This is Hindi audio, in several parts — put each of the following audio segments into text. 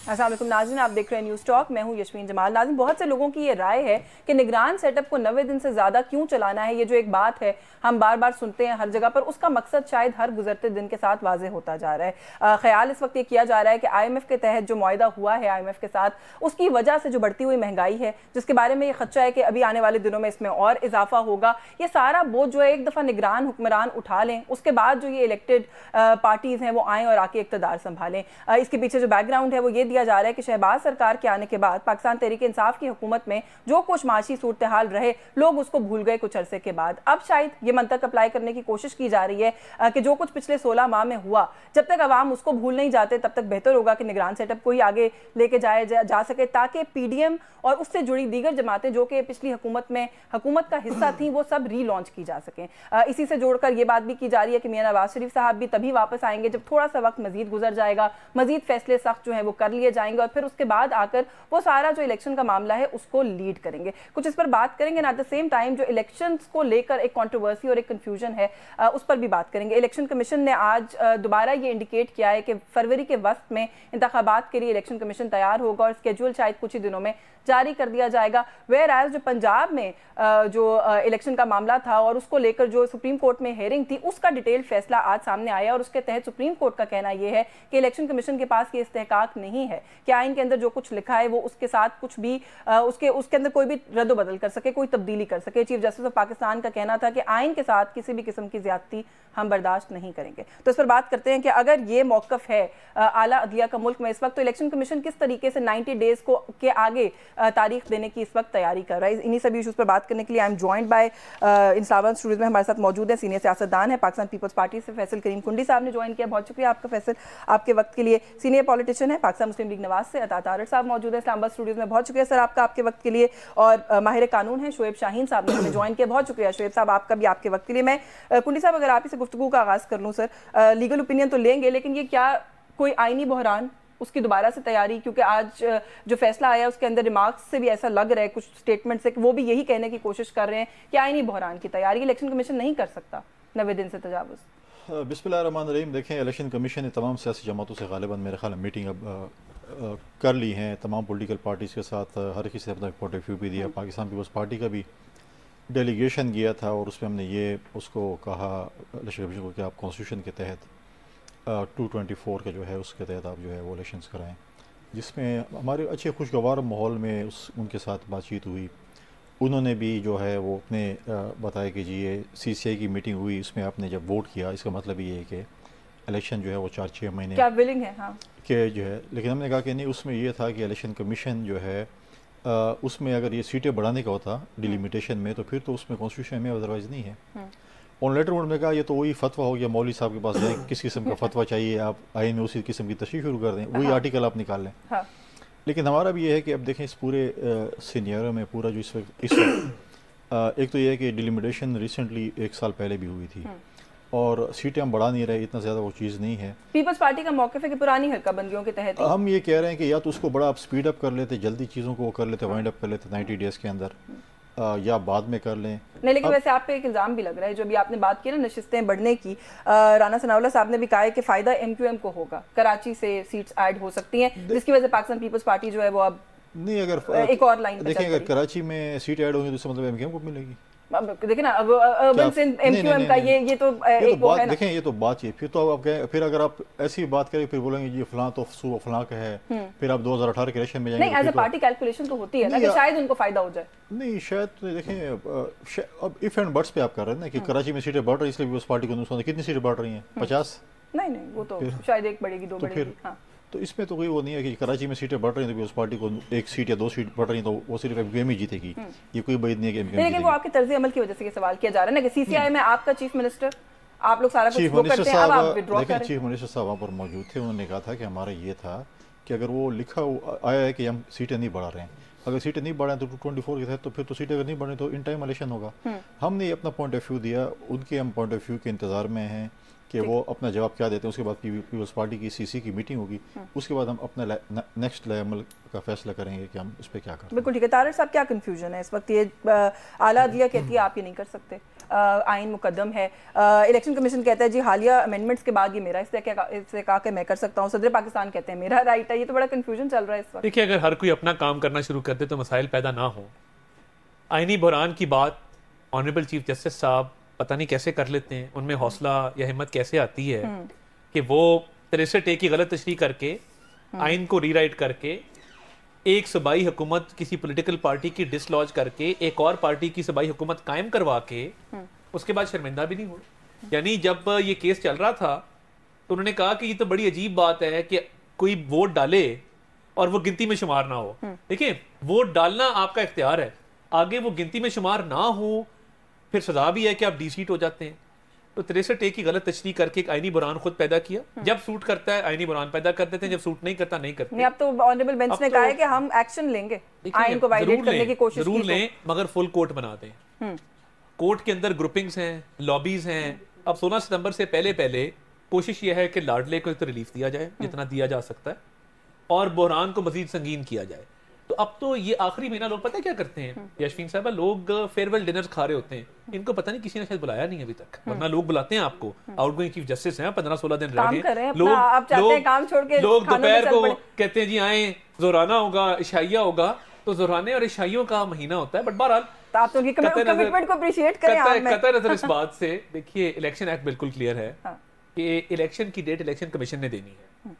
अस्सलाम वालेकुम नाज़रीन, आप देख रहे हैं न्यूज़ टॉक। मैं हूं यशमीन जमाल। नाज़रीन, बहुत से लोगों की ये राय है कि निगरान सेटअप को 90 दिन से ज़्यादा क्यों चलाना है। ये जो एक बात है हम बार बार सुनते हैं हर जगह पर, उसका मकसद शायद हर गुजरते दिन के साथ वाज़ेह होता जा रहा है। ख्याल इस वक्त ये किया जा रहा है कि IMF के तहत जो मुआहदा हुआ है IMF के साथ, उसकी वजह से जो बढ़ती हुई महंगाई है, जिसके बारे में ये खदशा है कि अभी आने वाले दिनों में इसमें और इजाफा होगा, ये सारा बोझ जो है एक दफ़ा निगरान हुक्मरान उठा लें, उसके बाद जो ये इलेक्टेड पार्टीज़ हैं वो आएँ और आके इक़्तिदार संभालें। इसके पीछे जो बैकग्राउंड है वो ये दिया जा रहा है कि शहबाज सरकार के आने के बाद पाकिस्तान तहरीक इंसाफ की हुकूमत में जो कुछ माशी सूरत हाल रहे, लोग उसको भूल गए कुछ अरसे के बाद। अब शायद ये मंतक अप्लाई करने की कोशिश की जा रही है कि जो कुछ पिछले 16 माह में हुआ, जब तक अवाम उसको भूल नहीं जाते तब तक बेहतर होगा कि निगरान सेटअप को ही आगे लेके जा सके, ताकि PDM और उससे जुड़ी दीगर जमातें जो कि पिछली हुकूमत का हिस्सा थी वो सब रीलॉन्च की जा सकें। इसी से जोड़कर ये बात भी की जा रही है कि मियां नवाज शरीफ साहब भी तभी वापस आएंगे जब थोड़ा सा वक्त मजीद गुजर जाएगा, मजीद फैसले सख्त जो है वो कर लिए जाएंगे और फिर उसके बाद आकर वो सारा जो इलेक्शन का मामला है उसको लीड करेंगे। कुछ इस पर बात करेंगे। एट द सेम टाइम जो इलेक्शंस को लेकर एक कंट्रोवर्सी और एक कंफ्यूजन है उस पर भी बात करेंगे। इलेक्शन कमीशन ने आज दोबारा ये इंडिकेट किया है कि फरवरी के वक्त में इंतखाबात के लिए इलेक्शन कमीशन तैयार होगा और स्केड्यूल शायद कुछ ही दिनों में जारी कर दिया जाएगा। वेयर एज जो पंजाब में जो इलेक्शन का मामला था और उसको लेकर जो सुप्रीम कोर्ट में हेयरिंग थी, उसका डिटेल फैसला आज सामने आया और उसके तहत सुप्रीम कोर्ट का कहना यह है कि इलेक्शन कमीशन के पास ये इस्तेहकाक नहीं है कि आइन के अंदर जो कुछ लिखा है वो उसके साथ कुछ भी उसके अंदर कोई भी रद्द बदल कर सके, कोई तब्दीली कर सके। चीफ जस्टिस ऑफ पाकिस्तान का कहना था कि आइन के साथ किसी भी किस्म की ज्यादती हम बर्दाश्त नहीं करेंगे। तो इस पर बात करते हैं कि अगर ये मौकफ है आला अदलिया का मुल्क में इस वक्त, तो इलेक्शन कमीशन किस तरीके से 90 डेज को के आगे तारीख देने की इस वक्त तैयारी कर रहा है। इन्हीं सभी इशूज़ पर बात करने के लिए I am joined by Islamabad studio में हमारे साथ मौजूद है सीनियर सियासतदान है पाकिस्तान पीपल्स पार्टी से फैसल करीम कुंडी साहब ने ज्वाइन किया। बहुत शुक्रिया आपका फैसल, आपके वक्त के लिए। सीनियर पॉलिटिशियन है पाकिस्तान मुस्लिम लीग नवाज से अतात आरड़ साहब मौजूद है इस्लामाबाद स्टूडियो में। बहुत शुक्रिया सर आपका, आपके वक्त के लिए। और माहिर कानून है शोएब शाहीन साहब ने हमें ज्वाइन किया। बहुत शुक्रिया शोएब साहब आपका भी, आपके वक्त के लिए। मैं कुंडी साहब अगर आप ही से गुफ्तगू का आगाज़ कर लूँ सर, लीगल ओपिनियन तो लेंगे लेकिन ये क्या कोई आईनी बहरान, उसकी दोबारा से तैयारी, क्योंकि आज जो फैसला आया उसके अंदर रिमार्क्स से भी ऐसा लग रहा है, कुछ स्टेटमेंट से, कि वो भी यही कहने की कोशिश कर रहे हैं कि आईनी बहरान की तैयारी इलेक्शन कमीशन नहीं कर सकता 90 दिन से तजावुज़। बिस्मिल्लाहिर्रहमानिर्रहीम। देखें, इलेक्शन कमीशन ने तमाम सियासी जमातों से गालिबन मेरे ख्याल में मीटिंग अब कर ली हैं, तमाम पॉलिटिकल पार्टीज़ के साथ हर किसी ने अपना पॉइंट ऑफ व्यू भी दिया। पाकिस्तान पीपल्स पार्टी का भी डेलीगेशन गया था और उसमें हमने ये उसको कहा इलेक्शन कमीशन को कि आप कॉन्स्टिट्यूशन के तहत 224 का जो है उसके तहत आप जो है वो इलेक्शंस कराएं, जिसमें हमारे अच्छे खुशगवार माहौल में उनके साथ बातचीत हुई। उन्होंने भी जो है वो अपने बताया कि जी ये CCI की मीटिंग हुई, इसमें आपने जब वोट किया इसका मतलब ये है कि इलेक्शन जो है वो 4-6 महीने क्या विलिंग है हाँ के जो है। लेकिन हमने कहा कि नहीं, उसमें ये था कि इलेक्शन कमीशन जो है उसमें अगर ये सीटें बढ़ाने का होता डिलिमिटेशन में, तो फिर तो उसमें कॉन्स्टिट्यूशन में अदरवाइज नहीं है। ऑन लेटर मोड में कहा ये तो वही फतवा हो गया, मौलवी साहब के पास जाए, किस किस्म का फतवा चाहिए आप आइन में उसी किस्म की तशरीह शुरू कर दें, वही आर्टिकल आप निकाल लें। लेकिन हमारा भी ये है कि अब देखें इस पूरे सीनियरों में पूरा जो इस वक्त एक तो ये है कि डिलिमिटेशन रिसेंटली 1 साल पहले भी हुई थी और सीटें हम बढ़ा नहीं रहे, इतना ज़्यादा वो चीज़ नहीं है। पीपल्स पार्टी का मौक़िफ़ है कि पुरानी हल्काबंदियों के तहत हम ये कह रहे हैं कि या तो उसको बड़ा आप स्पीड अप कर लेते, जल्दी चीज़ों को कर लेते, वाइंड अप कर लेते 90 डेज़ के अंदर, या बाद में कर लें। नहीं, लेकिन वैसे आप पे एक इल्ज़ाम भी लग रहा है, जो भी आपने बात की ना नशिस्तें बढ़ने की, राना सनाउल्लाह साहब ने भी कहा है कि फ़ायदा MQM को होगा, कराची से सीट्स ऐड हो सकती हैं, जिसकी वजह से पाकिस्तान पीपल्स पार्टी जो है वो अब नहीं, अगर एक और लाइन देखें, अगर कराची में सीट ऐड होंगी तो इसका मतलब MQM को मिलेगी। देखिए ना, अब अर्बन से MQM का ये तो एक वो है ना। देखें, ये तो बात है, फिर तो आप फिर अगर आप ऐसी बात करें फिर बोलेंगे ये फलां तो सूबा फलां का है, फिर आप 2018 के इलेक्शन में जाएंगे। नहीं, एज अ पार्टी कैलकुलेशन तो होती है ना कि शायद उनको फायदा हो जाए। नहीं, शायद तो देखें अब इफ एंड बट्स पे आप कर रहे हैं ना कि कराची में सीटें बढ़ रही इसलिए उस पार्टी को नुकसान। कितनी सीटें बढ़ रही हैं? 50? नहीं, वो तो शायद एक बढ़ेगी, 2 बढ़ेगी। हाँ, तो इसमें तो कोई वो नहीं है कि कराची में सीटें बढ़ रही हैं तो उस पार्टी को 1 सीट या 2 सीट बढ़ रही हैं तो वो सिर्फ MQM ही जीतेगी, ये कोई बात नहीं है कि MQM। लेकिन वो आपके तर्ज अमल की वजह से ये सवाल किया जा रहा है ना कि CCI में आपका चीफ मिनिस्टर, आप लोग सारा कुछ वो करते हैं, अब आप विड्रॉ कर रहे हैं। चीफ मिनिस्टर साहब वहाँ पर मौजूद थे, उन्होंने कहा था कि हमारा ये था कि अगर वो लिखा आया है कि हम सीटें नहीं बढ़ा रहे हैं, अगर सीटें नहीं बढ़ाएं तो 224 के तहत, तो फिर तो सीटें अगर नहीं बढ़े तो इन टाइम इलेक्शन होगा। हमने अपना पॉइंट ऑफ व्यू दिया, उनके हम पॉइंट ऑफ व्यू के इंतज़ार में हैं कि वो अपना जवाब क्या देते हैं। उसके बाद पीपल्स पार्टी की सीसी की मीटिंग होगी, उसके बाद हम अपना नेक्स्ट लेवल का फैसला करेंगे कि हम इस पर क्या करते हैं। बिल्कुल ठीक है। तारिक साहब, क्या कंफ्यूजन है इस वक्त? ये आला अदलिया कहती है आप ये नहीं कर सकते, आइन मुकद्दम है, इलेक्शन कमीशन कहता है जी हालिया अमेंडमेंट्स के बाद ये मेरा इससे कहा कि मैं कर सकता हूँ, सदर पाकिस्तान कहते हैं मेरा राइट है। ये तो बड़ा कंफ्यूजन चल रहा है इस वक्त। देखिए, अगर हर कोई अपना काम करना शुरू कर दे तो मसाइल पैदा ना हो। आइनी बहरान की बात ऑनरेबल चीफ जस्टिस साहब पता नहीं कैसे कर लेते हैं, उनमें हौसला या हिम्मत कैसे आती है कि वो 63A की गलत तशरीह करके आइन को रीराइट करके एक सूबाई हुकूमत किसी पॉलिटिकल पार्टी की डिसलॉज करके एक और पार्टी की सूबाई हुकूमत कायम करवा के उसके बाद शर्मिंदा भी नहीं हो। यानी जब ये केस चल रहा था तो उन्होंने कहा कि ये तो बड़ी अजीब बात है कि कोई वोट डाले और वो गिनती में शुमार ना हो। देखिए, वोट डालना आपका इख्तियार है, आगे वो गिनती में शुमार ना हो फिर सजा भी है कि आप डीसीट हो जाते हैं। तो 63A की गलत तशरीह करके एक आईनी बुरान खुद पैदा किया। जब सूट करता है आईनी बुरान पैदा कर देते हैं, जब सूट नहीं करता नहीं करते। अब तो ऑनरेबल बेंच ने कहा है कि हम एक्शन लेंगे, आइन को वायलेट करने की कोशिश जरूर लें, मगर फुल कोर्ट बना दें। कोर्ट के अंदर ग्रुपिंग्स हैं, लॉबीज हैं। अब 16 सितंबर से पहले कोशिश यह है कि लाडले को तो रिलीफ दिया जाए जितना दिया जा सकता है और बुहरान को मजीद संगीन किया जाए। तो अब तो ये आखिरी महीना लोग पता है क्या करते हैं यशवीन साहब, लोग फेयरवेल डिनर खा रहे होते हैं। इनको पता नहीं किसी ने शायद बुलाया नहीं अभी तक, वरना लोग बुलाते हैं आपको। आउटगोइंग चीफ जस्टिस हैं, 15-16 दिन रह गए, लोग दोपहर को कहते हैं जी आए, जोराना होगा, इशाइया होगा। तो जोराने और इशाइयों का महीना होता है। बट बहरहाल आप तो कमिटमेंट को अप्रिशिएट करें। कतर नजर इस बात से देखिए, इलेक्शन एक्ट बिल्कुल क्लियर है कि इलेक्शन की डेट इलेक्शन कमीशन ने देनी है।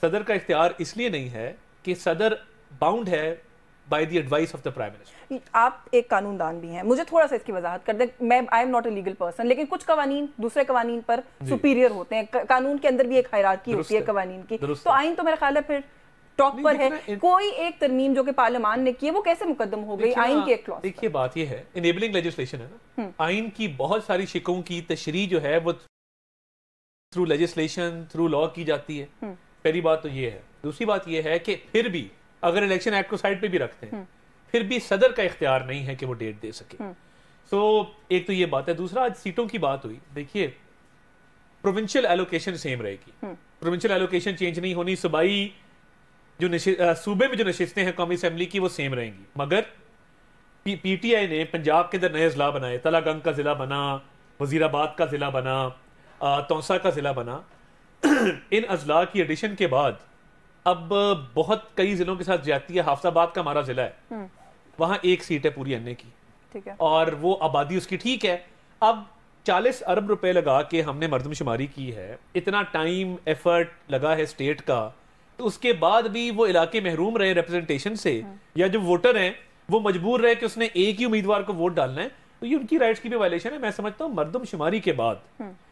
सदर का इख्तियार इसलिए नहीं है कि सदर बाउंड है by the advice of the prime minister. आप एक कानूनदान भी हैं, मुझे थोड़ा सा इसकी वजाहत कर दे। मैं I am not a legal person, लेकिन कुछ कवानीन दूसरे कवानीन पर सुपीरियर होते हैं। कानून के अंदर भी एक हायरार्की होती है कवानीन की। तो आइन तो मेरा ख्याल है फिर टॉप पर है। कोई एक तरमीम जो कि पार्लियामान ने की है वो कैसे मुकद्दम हो गई आइन के एक क्लॉज? देखिए, बात ये है, इनेबलिंग लेजिस्लेशन है ना, आइन की बहुत सारी शिकों की तशरीह जो है वो थ्रू लेजिस्लेशन, थ्रू लॉ की जाती है। पहली बात तो ये है। दूसरी बात ये है कि फिर भी अगर इलेक्शन एक्ट को साइड पे भी रखते हैं फिर भी सदर का इख्तियार नहीं है कि वो डेट दे सके। सो एक तो ये बात है। दूसरा, आज सीटों की बात हुई, देखिए प्रोविंशियल एलोकेशन सेम रहेगी, प्रोविंशियल एलोकेशन चेंज नहीं होनी। सूबाई जो सूबे में जो नशिस्तें हैं कौमी असेंबली की वो सेम रहेंगी। मगर पीटीआई ने पंजाब के अंदर नए अजला बनाए, तलागंग का जिला बना, वजीराबाद का जिला बना, तौसा का जिला बना। इन अजला की एडिशन के बाद अब बहुत कई जिलों के साथ ज्यादती है। हाफजाबाद का हमारा जिला है, वहां एक सीट है पूरी अन्य की, ठीक है, और वो आबादी उसकी ठीक है। अब 40 अरब रुपए लगा के हमने मर्दमशुमारी की है, इतना टाइम एफर्ट लगा है स्टेट का, तो उसके बाद भी वो इलाके महरूम रहे रिप्रेजेंटेशन से, या जो वोटर हैं वो मजबूर रहे कि उसने एक ही उम्मीदवार को वोट डालना है। तो ये उनकी राइट्स की भी वायलेशन है। मैं समझता हूँ मर्दमशुमारी के बाद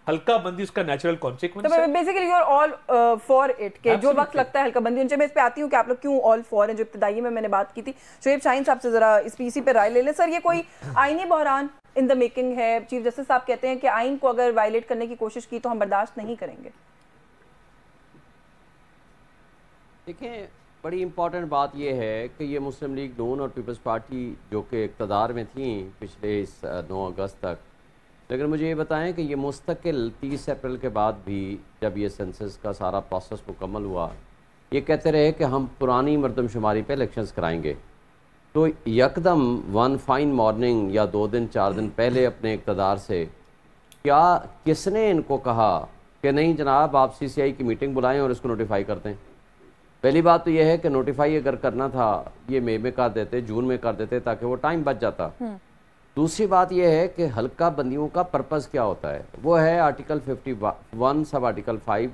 हल्का बंदी उसका नेचुरल कॉन्सिक्वेंस है। Basically you are all for it के जो वक्त लगता है हल्का बंदी। उनसे मैं इस पे आती हूँ कि आप लोग क्यों ऑल फॉर हैं, जो इब्तिदाई में मैंने बात की थी। शोएब शाहीन साहब से जरा इस पीसी पे राय ले लें। सर, ये कोई आईनी बहरान इन द मेकिंग है? चीफ जस्टिस साहब कहते हैं कि आइन को अगर वायलेट करने की कोशिश की तो हम बर्दाश्त नहीं करेंगे। देखिए, बड़ी इंपॉर्टेंट बात यह है कि ये मुस्लिम लीग नून और पीपल्स पार्टी जो कि इक़्तिदार में थी पिछले इस 9 अगस्त तक, लेकिन मुझे ये बताएं कि ये मुस्तकिल 30 अप्रैल के बाद भी जब ये सेंसस का सारा प्रोसेस मुकम्मल हुआ, ये कहते रहे कि हम पुरानी मर्दमशुमारी पे इलेक्शंस कराएंगे। तो यकदम वन फाइन मॉर्निंग या 2 दिन 4 दिन पहले अपने इक़्तिदार से क्या किसने इनको कहा कि नहीं जनाब आप CCI की मीटिंग बुलाएं और इसको नोटिफाई कर दें? पहली बात तो यह है कि नोटिफाई अगर करना था ये मई में कर देते, जून में कर देते, ताकि वो टाइम बच जाता। दूसरी बात यह है कि हल्का बंदियों का पर्पज़ क्या होता है, वो है आर्टिकल 51 सब आर्टिकल 5।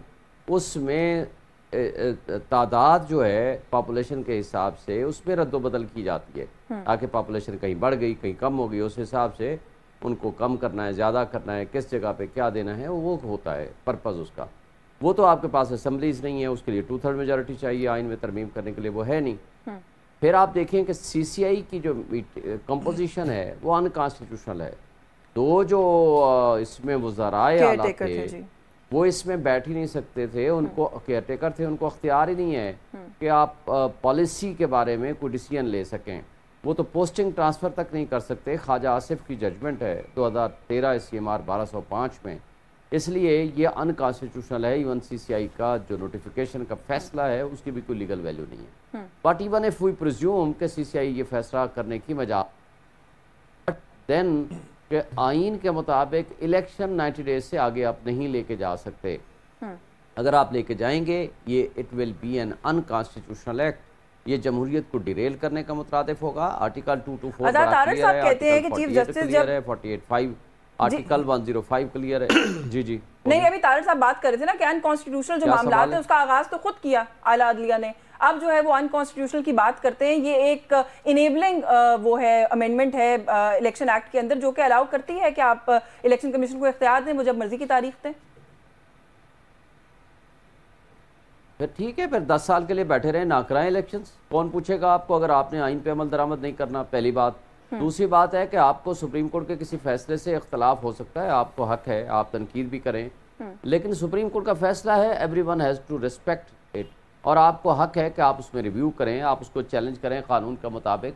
उसमें तादाद जो है पॉपुलेशन के हिसाब से उसमें रद्दोबदल की जाती है, ताकि पॉपुलेशन कहीं बढ़ गई कहीं कम हो गई, उस हिसाब से उनको कम करना है, ज़्यादा करना है, किस जगह पे क्या देना है, वो होता है पर्पज़ उसका। वो तो आपके पास असेंबलीज नहीं है, उसके लिए 2/3 मेजॉरिटी चाहिए आइन में तरमीम करने के लिए, वो है नहीं। फिर आप देखें कि CCI की जो कंपोजिशन है वो अनकॉन्स्टिट्यूशनल है। तो जो इसमें वज़राए आला थे वो इसमें बैठ ही नहीं सकते थे, उनको केयर टेकर थे, उनको अख्तियार ही नहीं है कि आप पॉलिसी के बारे में कोई डिसीजन ले सकें। वो तो पोस्टिंग ट्रांसफ़र तक नहीं कर सकते। ख्वाजा आसिफ की जजमेंट है 2013 CMR 1205 में इसलिए ये अनकॉन्स्टिट्यूशनल है। इवन CCI का जो नोटिफिकेशन का फैसला है उसकी भी कोई लीगल वैल्यू नहीं है। But even if we presume कि CCI ये फैसला करने की वजह देन के आइन के मुताबिक इलेक्शन 90 डेज से आगे आप नहीं लेके जा सकते। अगर आप लेके जाएंगे ये it will be an unconstitutional act, ये जमहूरियत को डिरेल करने का मुतरादिफ होगा। आर्टिकल 224 कहते हैं कि चीफ जस्टिस जब 48(5) आर्टिकल 105 क्लियर है। जी जी नहीं, अभी तारड़ साहब बात कर रहे थे ना कि अनकॉन्स्टिट्यूशनल जो मामला है उसका आगाज तो खुद किया आला अदलिया ने, अब जो है वो अनकॉन्स्टिट्यूशनल की बात करते हैं। ये एक इनेबलिंग वो है अमेंडमेंट है इलेक्शन एक्ट के अंदर जो कि अलाउ करती है कि आप इलेक्शन कमीशन को इख्तियार दें, वो जब मर्जी की तारीख दें। फिर ठीक है, फिर 10 साल के लिए बैठे रहे, ना कराएं इलेक्शंस। कौन पूछेगा आपको अगर आपने आइन पे अमल दरामद नहीं करना, पहली बात। दूसरी बात है कि आपको सुप्रीम कोर्ट के किसी फैसले से इख्तलाफ हो सकता है, आपको हक है आप तनकीद भी करें, लेकिन सुप्रीम कोर्ट का फैसला है, everyone has to respect it, और आपको हक है कि आप उसमें रिव्यू करें, आप उसको चैलेंज करें कानून के मुताबिक।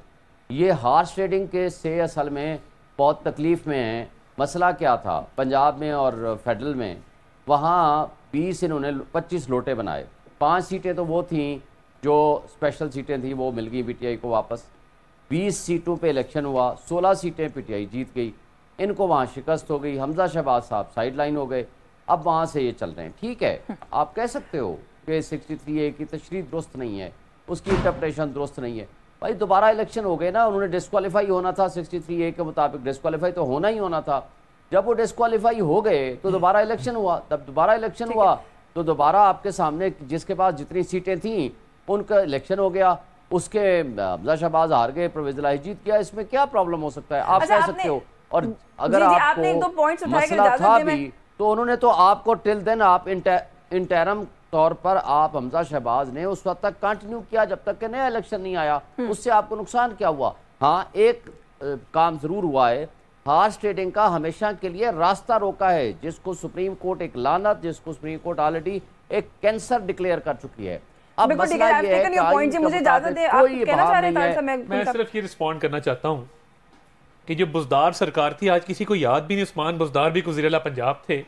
ये हार्स ट्रेडिंग के से असल में बहुत तकलीफ़ में है। मसला क्या था पंजाब में और फेडरल में, वहाँ 20 इन्होंने 25 लोटे बनाए, 5 सीटें तो वो थीं जो स्पेशल सीटें थी, वो मिल गई PTI को वापस। 20 सीटों पे इलेक्शन हुआ, 16 सीटें PTI जीत गई, इनको वहाँ शिकस्त हो गई, हमजा शहबाज साहब साइड लाइन हो गए, अब वहाँ से ये चल रहे हैं। ठीक है, आप कह सकते हो कि 63A की तशरीह दुरुस्त नहीं है, उसकी इंटरप्रेशन दुरुस्त नहीं है। भाई दोबारा इलेक्शन हो गए ना, उन्होंने डिस्क्वालीफाई होना था 63A के मुताबिक, डिस्क्वालीफाई तो होना ही होना था। जब वो डिस्क्वालीफाई हो गए तो दोबारा इलेक्शन हुआ, तब दोबारा इलेक्शन हुआ तो दोबारा आपके सामने जिसके पास जितनी सीटें थीं उनका इलेक्शन हो गया, उसके हमजा शहबाज हार गए, परवेज इलाही जीत गया। इसमें क्या प्रॉब्लम हो सकता है? आप कह सकते हो। और अगर आपको मसला था भी तो उन्होंने तो आपको टिल देन आप इंटरम तौर पर आप हमजा शहबाज ने उस वक्त तक कंटिन्यू किया जब तक कि नया इलेक्शन नहीं आया। उससे आपको नुकसान क्या हुआ? हाँ, एक काम जरूर हुआ है, हार्स ट्रेडिंग का हमेशा के लिए रास्ता रोका है, जिसको सुप्रीम कोर्ट एक लानत, जिसको सुप्रीम कोर्ट ऑलरेडी एक कैंसर डिक्लेयर कर चुकी है। अब मसला ये है कि मुझे इजाजत दें, आप कहना चाह रहे हैं? मैं सिर्फ ये रिस्पॉन्ड करना चाहता हूँ कि जो बुज़दार सरकार थी, आज किसी को याद भी नहीं, उस्मान बुज़दार भी वज़ीर-ए-आला पंजाब थे,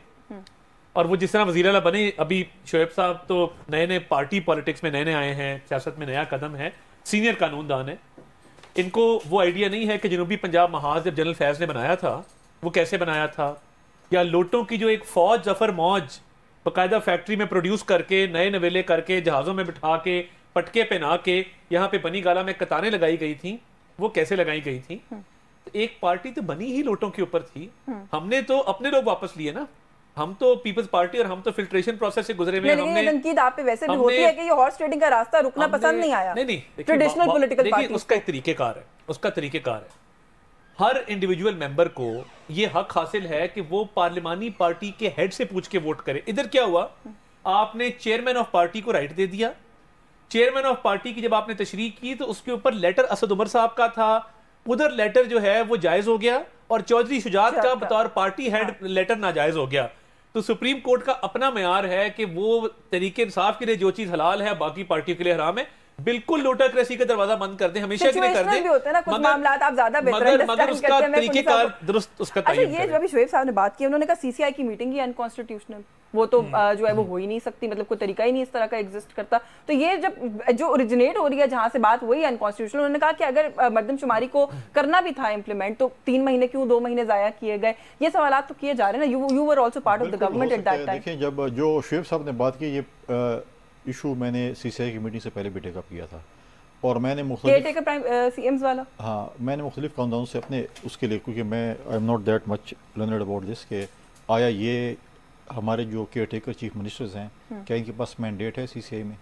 और वो जिस तरह वज़ीर-ए-आला बने, अभी शोएब साहब तो नए नए पार्टी पॉलिटिक्स में नए आए हैं, सियासत में नया कदम है, सीनियर कानूनदान है, इनको वो आइडिया नहीं है कि जनूबी पंजाब महाज जब जनरल फैज़ ने बनाया था वो कैसे बनाया था, या लोटों की जो एक फौज जफर मौज बाकायदा फैक्ट्री में प्रोड्यूस करके नए नवेले करके जहाज़ों में बिठा के पटके पहना के यहाँ पे बनी गाला में कतारें लगाई गई थी, वो कैसे लगाई गई थी। एक पार्टी तो बनी ही लोटों के ऊपर थी, हमने तो अपने लोग वापस लिए ना, हम तो पीपल्स पार्टी और हम तो फिल्ट्रेशन प्रोसेस से गुजरे हुए। हमने तनकीद आप पे वैसे भी होती है कि ये हॉर्स ट्रेडिंग का रास्ता रुकना पसंद नहीं आया। नहीं, ट्रेडिशनल पॉलिटिकल पार्टी उसका एक तरीकेकार है, उसका तरीकेकार है। हर इंडिविजुअल मेंबर को ये हक हासिल है कि वो पार्लिमानी पार्टी के हेड से पूछ के वोट करे। इधर क्या हुआ, आपने चेयरमैन ऑफ पार्टी को राइट दे दिया, चेयरमैन ऑफ पार्टी की जब आपने तशरीह की तो उसके ऊपर लेटर असद उमर साहब का था, उधर लेटर जो है वो जायज हो गया, और चौधरी शुजात का बतौर पार्टी हेड लेटर नाजायज हो गया। तो सुप्रीम कोर्ट का अपना मयार है कि वो तरीके इंसाफ के लिए जो चीज हलाल है बाकी पार्टियों के लिए हराम है। बिल्कुल लोटाक्रेसी का दरवाजा बंद कर दें, हमेशा के लिए कर दें, मगर उसका तरीकेकार दुरुस्त, उसका तय्युम करें। ये शोएब साहब ने बात की, उन्होंने कहा CCI की मीटिंग ही अनकॉन्स्टिट्यूशनल, वो तो जो है वो हो ही नहीं सकती, मतलब कोई तरीका ही नहीं इस तरह का एग्जिस्ट करता। तो ये जब जो ओरिजिनेट हो रही है जहां से बात वही अनकॉन्स्टिट्यूशनल। उन्होंने कहा कि अगर मर्दमशुमारी को करना भी था इम्प्लीमेंट तो 3 महीने क्यों 2 महीने जाया किए गए, ये सवाल तो किए जा रहे हैं ना। You were also part of the government at that time. देखिए, जब जो शोएब साहब ने बात की, ये इशू मैंने CCI की मीटिंग से पहले भी टेकअप किया था, और मैंने CMs वाला, हाँ, मैंने मुख्तलिफ कानूनों से अपने उसके लिए, क्योंकि मैं I am not that much learned about this, के आया ये हमारे जो केयर टेकर चीफ मिनिस्टर्स हैं क्या इनके पास मैंडेट है CCI में।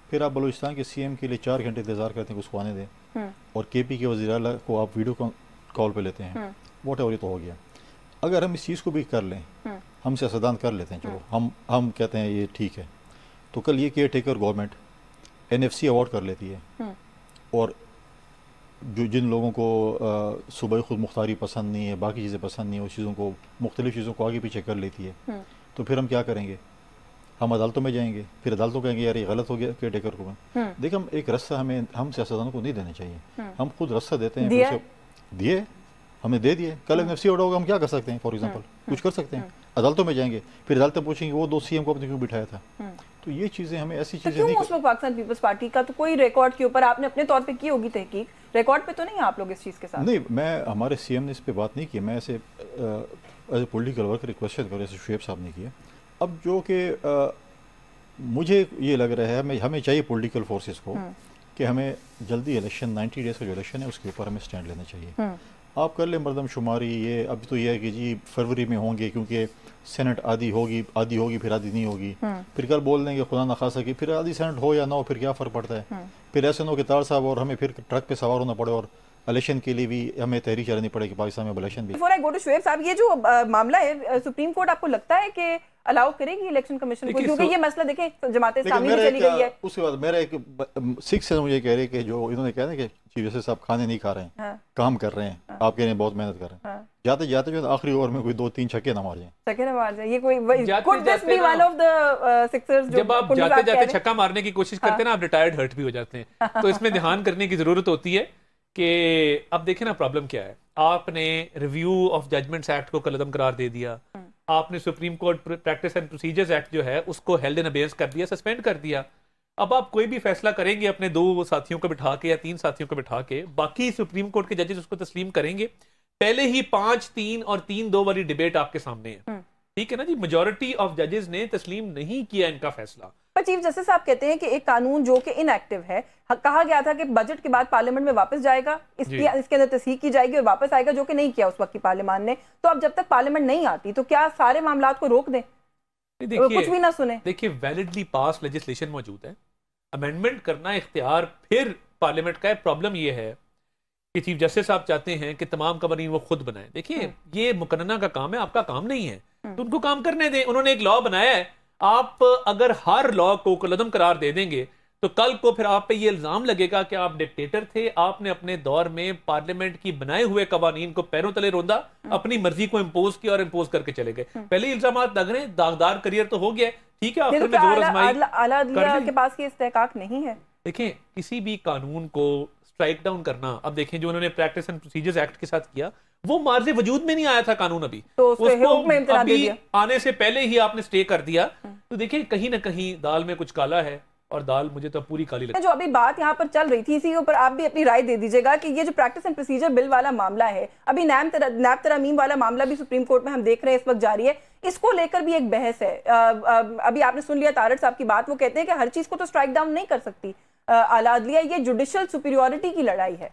फिर आप बलूचिस्तान के CM के लिए 4 घंटे इंतजार करते हैं कि उसको आने दें, और KP के वज़ीर आला को आप वीडियो कॉल पे लेते हैं, वोट एवर तो हो गया। अगर हम इस चीज़ को भी कर लें, हम सियासतदान कर लेते हैं, चलो हम कहते हैं ये ठीक है, तो कल ये care taker government NFC award कर लेती है, और जो जिन लोगों को सुबह खुद मुख्तारी पसंद नहीं है, बाकी चीज़ें पसंद नहीं है, उस चीज़ों को मुख्तलिफ चीज़ों को आगे पीछे कर लेती है, तो फिर हम क्या करेंगे? हम अदालतों में जाएंगे, फिर अदालतों कहेंगे यार ये गलत हो गया केयर टेकर को। देखिए, हम एक रास्ता हम सियासतदानों को नहीं देना चाहिए, हम खुद रास्ता देते हैं, दिए हमने दे दिए, कल NFC ऑर्डर होगा, हम क्या कर सकते हैं? फॉर एग्जाम्पल कुछ कर सकते हैं? अदालतों में जाएंगे, फिर अदालतें पूछेंगे वो 2 CM को आपने क्यों बिठाया था। तो ये चीज़ें हमें ऐसी चीज़ें क्यों उस वक्त पाकिस्तान पीपल्स पार्टी का तो कोई रिकॉर्ड के ऊपर आपने अपने तौर पे की होगी तहकीक, रिकॉर्ड पे तो नहीं आप लोग इस चीज़ के साथ? नहीं, मैं हमारे CM ने इस पे बात नहीं की, मैं ऐसे एज ए पॉलिटिकल वर्कर एक क्वेश्चन करूँ, जैसे शुएब साहब ने किया। अब जो कि मुझे ये लग रहा है हमें चाहिए पॉलिटिकल फोर्सेस को कि हमें जल्दी इलेक्शन 90 डेज़ का जो इलेक्शन है उसके ऊपर हमें स्टैंड लेना चाहिए। आप कर ले मरदमशुमारी, ये अब तो ये है कि जी फरवरी में होंगे क्योंकि सेनेट आधी होगी फिर आधी नहीं होगी, फिर कल बोल देंगे खुदा न खासा कि फिर आधी सेनेट हो या ना हो, फिर क्या फ़र्क पड़ता है। फिर ऐसे ना हो कि तार साहब और हमें फिर ट्रक पे सवार होना पड़े और इलेक्शन के लिए भी हमें तहरीर चलानी पड़ेगी पाकिस्तान में इलेक्शन भी। Before I go to Shoaib sahab, ये जो मामला है सुप्रीम कोर्ट आपको लगता है कि अलाउ करेगी इलेक्शन कमीशन को, क्योंकि ये मसला देखें जमात इस्लामी में चली गई है। उसके बाद मेरा एक सिख से मुझे कह रहे हैं कि जो इन्होंने कहा ना कि चीफ जस्टिस साहब खाने नहीं खा रहे हैं, हाँ। काम कर रहे हैं, आप कह रहे हैं बहुत मेहनत कर रहे हैं, हाँ। जाते जाते जो आखिरी ओवर में कोई 2-3 छक्के ना मार जाए, ये कोई could this be one of the sixers जो जब आप जाते जाते छक्का मारने की कोशिश करते हैं ना, आप रिटायर्ड हर्ट भी हो जाते हैं। तो इसमें ध्यान करने की जरूरत होती है कि अब देखें ना प्रॉब्लम क्या है। आपने रिव्यू ऑफ जजमेंट्स एक्ट को कलअदम करार दे दिया, आपने supreme court practice and procedures act जो है उसको हेल्ड इन अबेयंस कर दिया, सस्पेंड कर दिया। अब आप कोई भी फैसला करेंगे अपने 2 साथियों को बिठा के या 3 साथियों को बिठा के, बाकी सुप्रीम कोर्ट के जजेस उसको तस्लीम करेंगे। पहले ही 5-3 और 3-2 वाली डिबेट आपके सामने है, ठीक है ना जी। मेजॉरिटी ऑफ जजेस ने तस्लीम नहीं किया इनका फैसला। पर चीफ जस्टिस साहब कहते हैं कि एक कानून जो कि इनएक्टिव है, कहा गया था कि बजट के बाद पार्लियामेंट में वापस जाएगा, इसके अंदर तस्हीह की जाएगी और वापस आएगा, जो कि नहीं किया उस वक्त की पार्लियामान ने। तो अब जब तक पार्लियामेंट नहीं आती तो क्या सारे मामला को रोक दें, कुछ भी ना सुने? देखिए, वैलिडली पास लेजिस्लेशन मौजूद है, अमेंडमेंट करना इख्तियार फिर पार्लियामेंट का है। प्रॉब्लम ये है कि चीफ जस्टिस साहब चाहते हैं कि तमाम कवानीन वो खुद बनाए। देखिए, ये मुकन्ना का काम है, आपका काम नहीं है, तो उनको काम करने दें। उन्होंने एक लॉ बनाया है, आप अगर हर लॉ को कलअदम करार दे देंगे तो कल को फिर आप पे ये इल्जाम लगेगा कि आप डिक्टेटर थे, आपने अपने दौर में पार्लियामेंट की बनाए हुए कवानीन को पैरों तले रोंदा, अपनी मर्जी को इम्पोज किया और इम्पोज करके चले गए। पहले इल्जाम लग रहे हैं, दागदार करियर तो हो गया, ठीक है, आखिर में जोर आजमाई आला अदलिया के पास ये इस्तेहकाक नहीं है। देखें, किसी भी कानून को स्ट्राइक डाउन करना, अब देखें जो उन्होंने प्रैक्टिस एंड प्रोसीजर्स एक्ट के साथ किया, वो मार्जे वजूद में नहीं आया था कानून, अभी तो उसको अभी आने से पहले ही आपने स्टे कर दिया। तो देखिए, कहीं ना कहीं दाल में कुछ काला है और दाल मुझे तो पूरी काली लगती है। जो अभी बात यहाँ पर चल रही थी, इसी के ऊपर आप भी अपनी राय दे दीजिएगा कि ये जो प्रैक्टिस एंड प्रोसीजर बिल वाला मामला है, अभी नैब तरमीम वाला मामला भी सुप्रीम कोर्ट में हम देख रहे हैं इस वक्त जारी है, इसको लेकर भी एक बहस है। अभी आपने सुन लिया तारड़ साहब की बात, वो कहते हैं कि हर चीज को तो स्ट्राइक डाउन नहीं कर सकती आला अदलिया, ये जुडिशियल सुपीरियॉरिटी की लड़ाई है।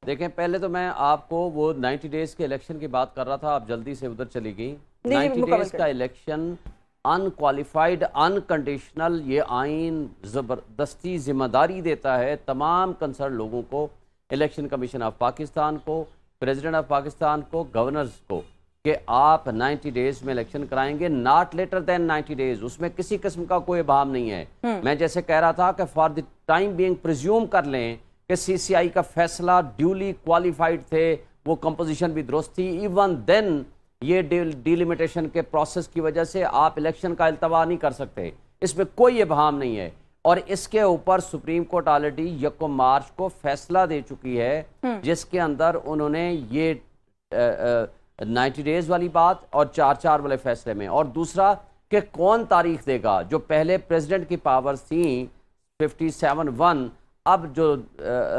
देखें, पहले तो मैं आपको वो 90 डेज के इलेक्शन की बात कर रहा था, आप जल्दी से उधर चली गई। 90 डेज का इलेक्शन अनक्वालिफाइड, अनकंडीशनल, ये आइन ज़बरदस्ती जिम्मेदारी देता है तमाम कंसर्न लोगों को, इलेक्शन कमीशन ऑफ पाकिस्तान को, प्रेसिडेंट ऑफ पाकिस्तान को, गवर्नर्स को, कि आप 90 डेज में इलेक्शन कराएंगे, नॉट लेटर देन 90 डेज। उसमें किसी किस्म का कोई अभाव नहीं है। मैं जैसे कह रहा था कि for the time being presume कर लें कि CCI का फैसला ड्यूली क्वालिफाइड थे, वो कंपोजिशन भी दुरुस्त थी, इवन देन ये डिलिमिटेशन के प्रोसेस की वजह से आप इलेक्शन का इल्तवा नहीं कर सकते, इसमें कोई इबहाम नहीं है। और इसके ऊपर सुप्रीम कोर्ट ऑलरेडी 1 मार्च को फैसला दे चुकी है, जिसके अंदर उन्होंने ये 90 डेज वाली बात और 4-4 वाले फैसले में, और दूसरा कि कौन तारीख देगा। जो पहले प्रेसिडेंट की पावर्स थी 57(1), अब जो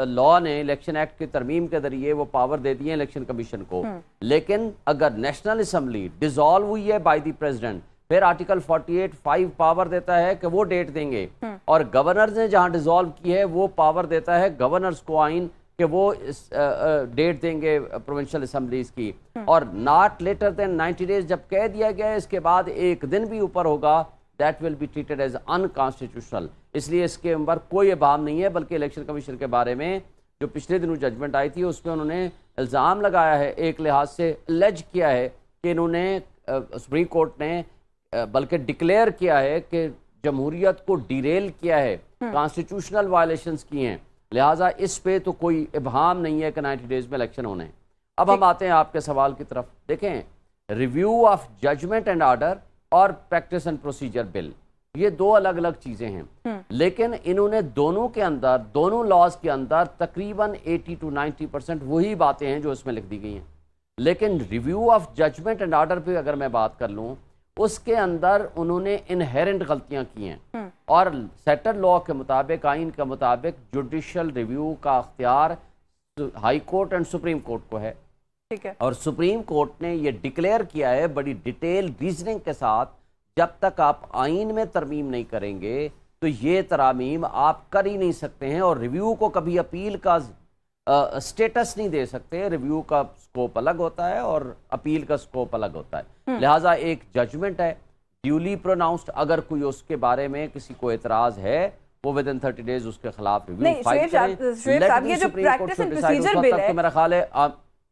लॉ ने इलेक्शन एक्ट की तरमीम के जरिए वो पावर दे दी है इलेक्शन कमीशन को। लेकिन अगर नेशनल असम्बली डिसॉल्व हुई है बाय द प्रेसिडेंट, फिर आर्टिकल 48(5) पावर देता है कि वो डेट देंगे, और गवर्नर्स ने जहां डिसॉल्व की है वो पावर देता है गवर्नर्स को आइन कि वो डेट देंगे प्रोविंशियल असम्बलीज की। और नॉट लेटर देन 90 डेज जब कह दिया गया है, इसके बाद एक दिन भी ऊपर होगा, that will be treated as unconstitutional. इसलिए इसके अंदर कोई अभाव नहीं है। बल्कि इलेक्शन कमीशन के बारे में जो पिछले दिनों जजमेंट आई थी, उसमें उन्होंने इल्ज़ाम लगाया है, एक लिहाज से अलेज किया है कि इन्होंने सुप्रीम कोर्ट ने बल्कि डिक्लेयर किया है कि जमहूरियत को डिरेल किया है, कॉन्स्टिट्यूशनल वायलेशंस की हैं, लिहाजा इस पे तो कोई इबहाम नहीं है कि 90 डेज में इलेक्शन होने। अब हम आते हैं आपके सवाल की तरफ। देखें, review of judgment and order और प्रैक्टिस एंड प्रोसीजर बिल, ये दो अलग अलग चीजें हैं, लेकिन इन्होंने दोनों के अंदर, दोनों लॉज के अंदर तकरीबन 80 to 90% वही बातें हैं जो इसमें लिख दी गई हैं। लेकिन review of judgment and order पे अगर मैं बात कर लूँ, उसके अंदर उन्होंने इनहेरेंट गलतियां की हैं और सेटल लॉ के मुताबिक, आइन के मुताबिक जुडिशल रिव्यू का अख्तियार high court and supreme court को है। ठीक है। और सुप्रीम कोर्ट ने ये डिक्लेयर किया है बड़ी डिटेल रीजनिंग के साथ, जब तक आप आइन में तरमीम नहीं करेंगे तो ये तरामीम आप कर ही नहीं सकते हैं और रिव्यू को कभी अपील का स्टेटस नहीं दे सकते। रिव्यू का स्कोप अलग होता है और अपील का स्कोप अलग होता है। लिहाजा एक जजमेंट है ड्यूली प्रोनाउंस्ड, अगर कोई उसके बारे में किसी को एतराज है वो विद इन 30 डेज उसके खिलाफ रिव्यू फाइल करें। ये जो प्रैक्टिस एंड प्रोसीजर बिल है, मेरा ख्याल है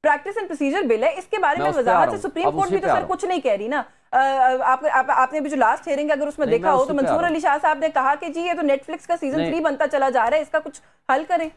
प्रैक्टिस एंड प्रोसीजर बिल है, इसके बारे में वजाहत से सुप्रीम कोर्ट भी तो सर कुछ नहीं कह रही ना। आपने भी जो लास्ट हियरिंग अगर उसमें देखा हो तो मंसूर अली शाह साहब ने कहा कि जी ये तो नेटफ्लिक्स का सीजन 3 बनता चला जा रहा है, इसका कुछ हल करें।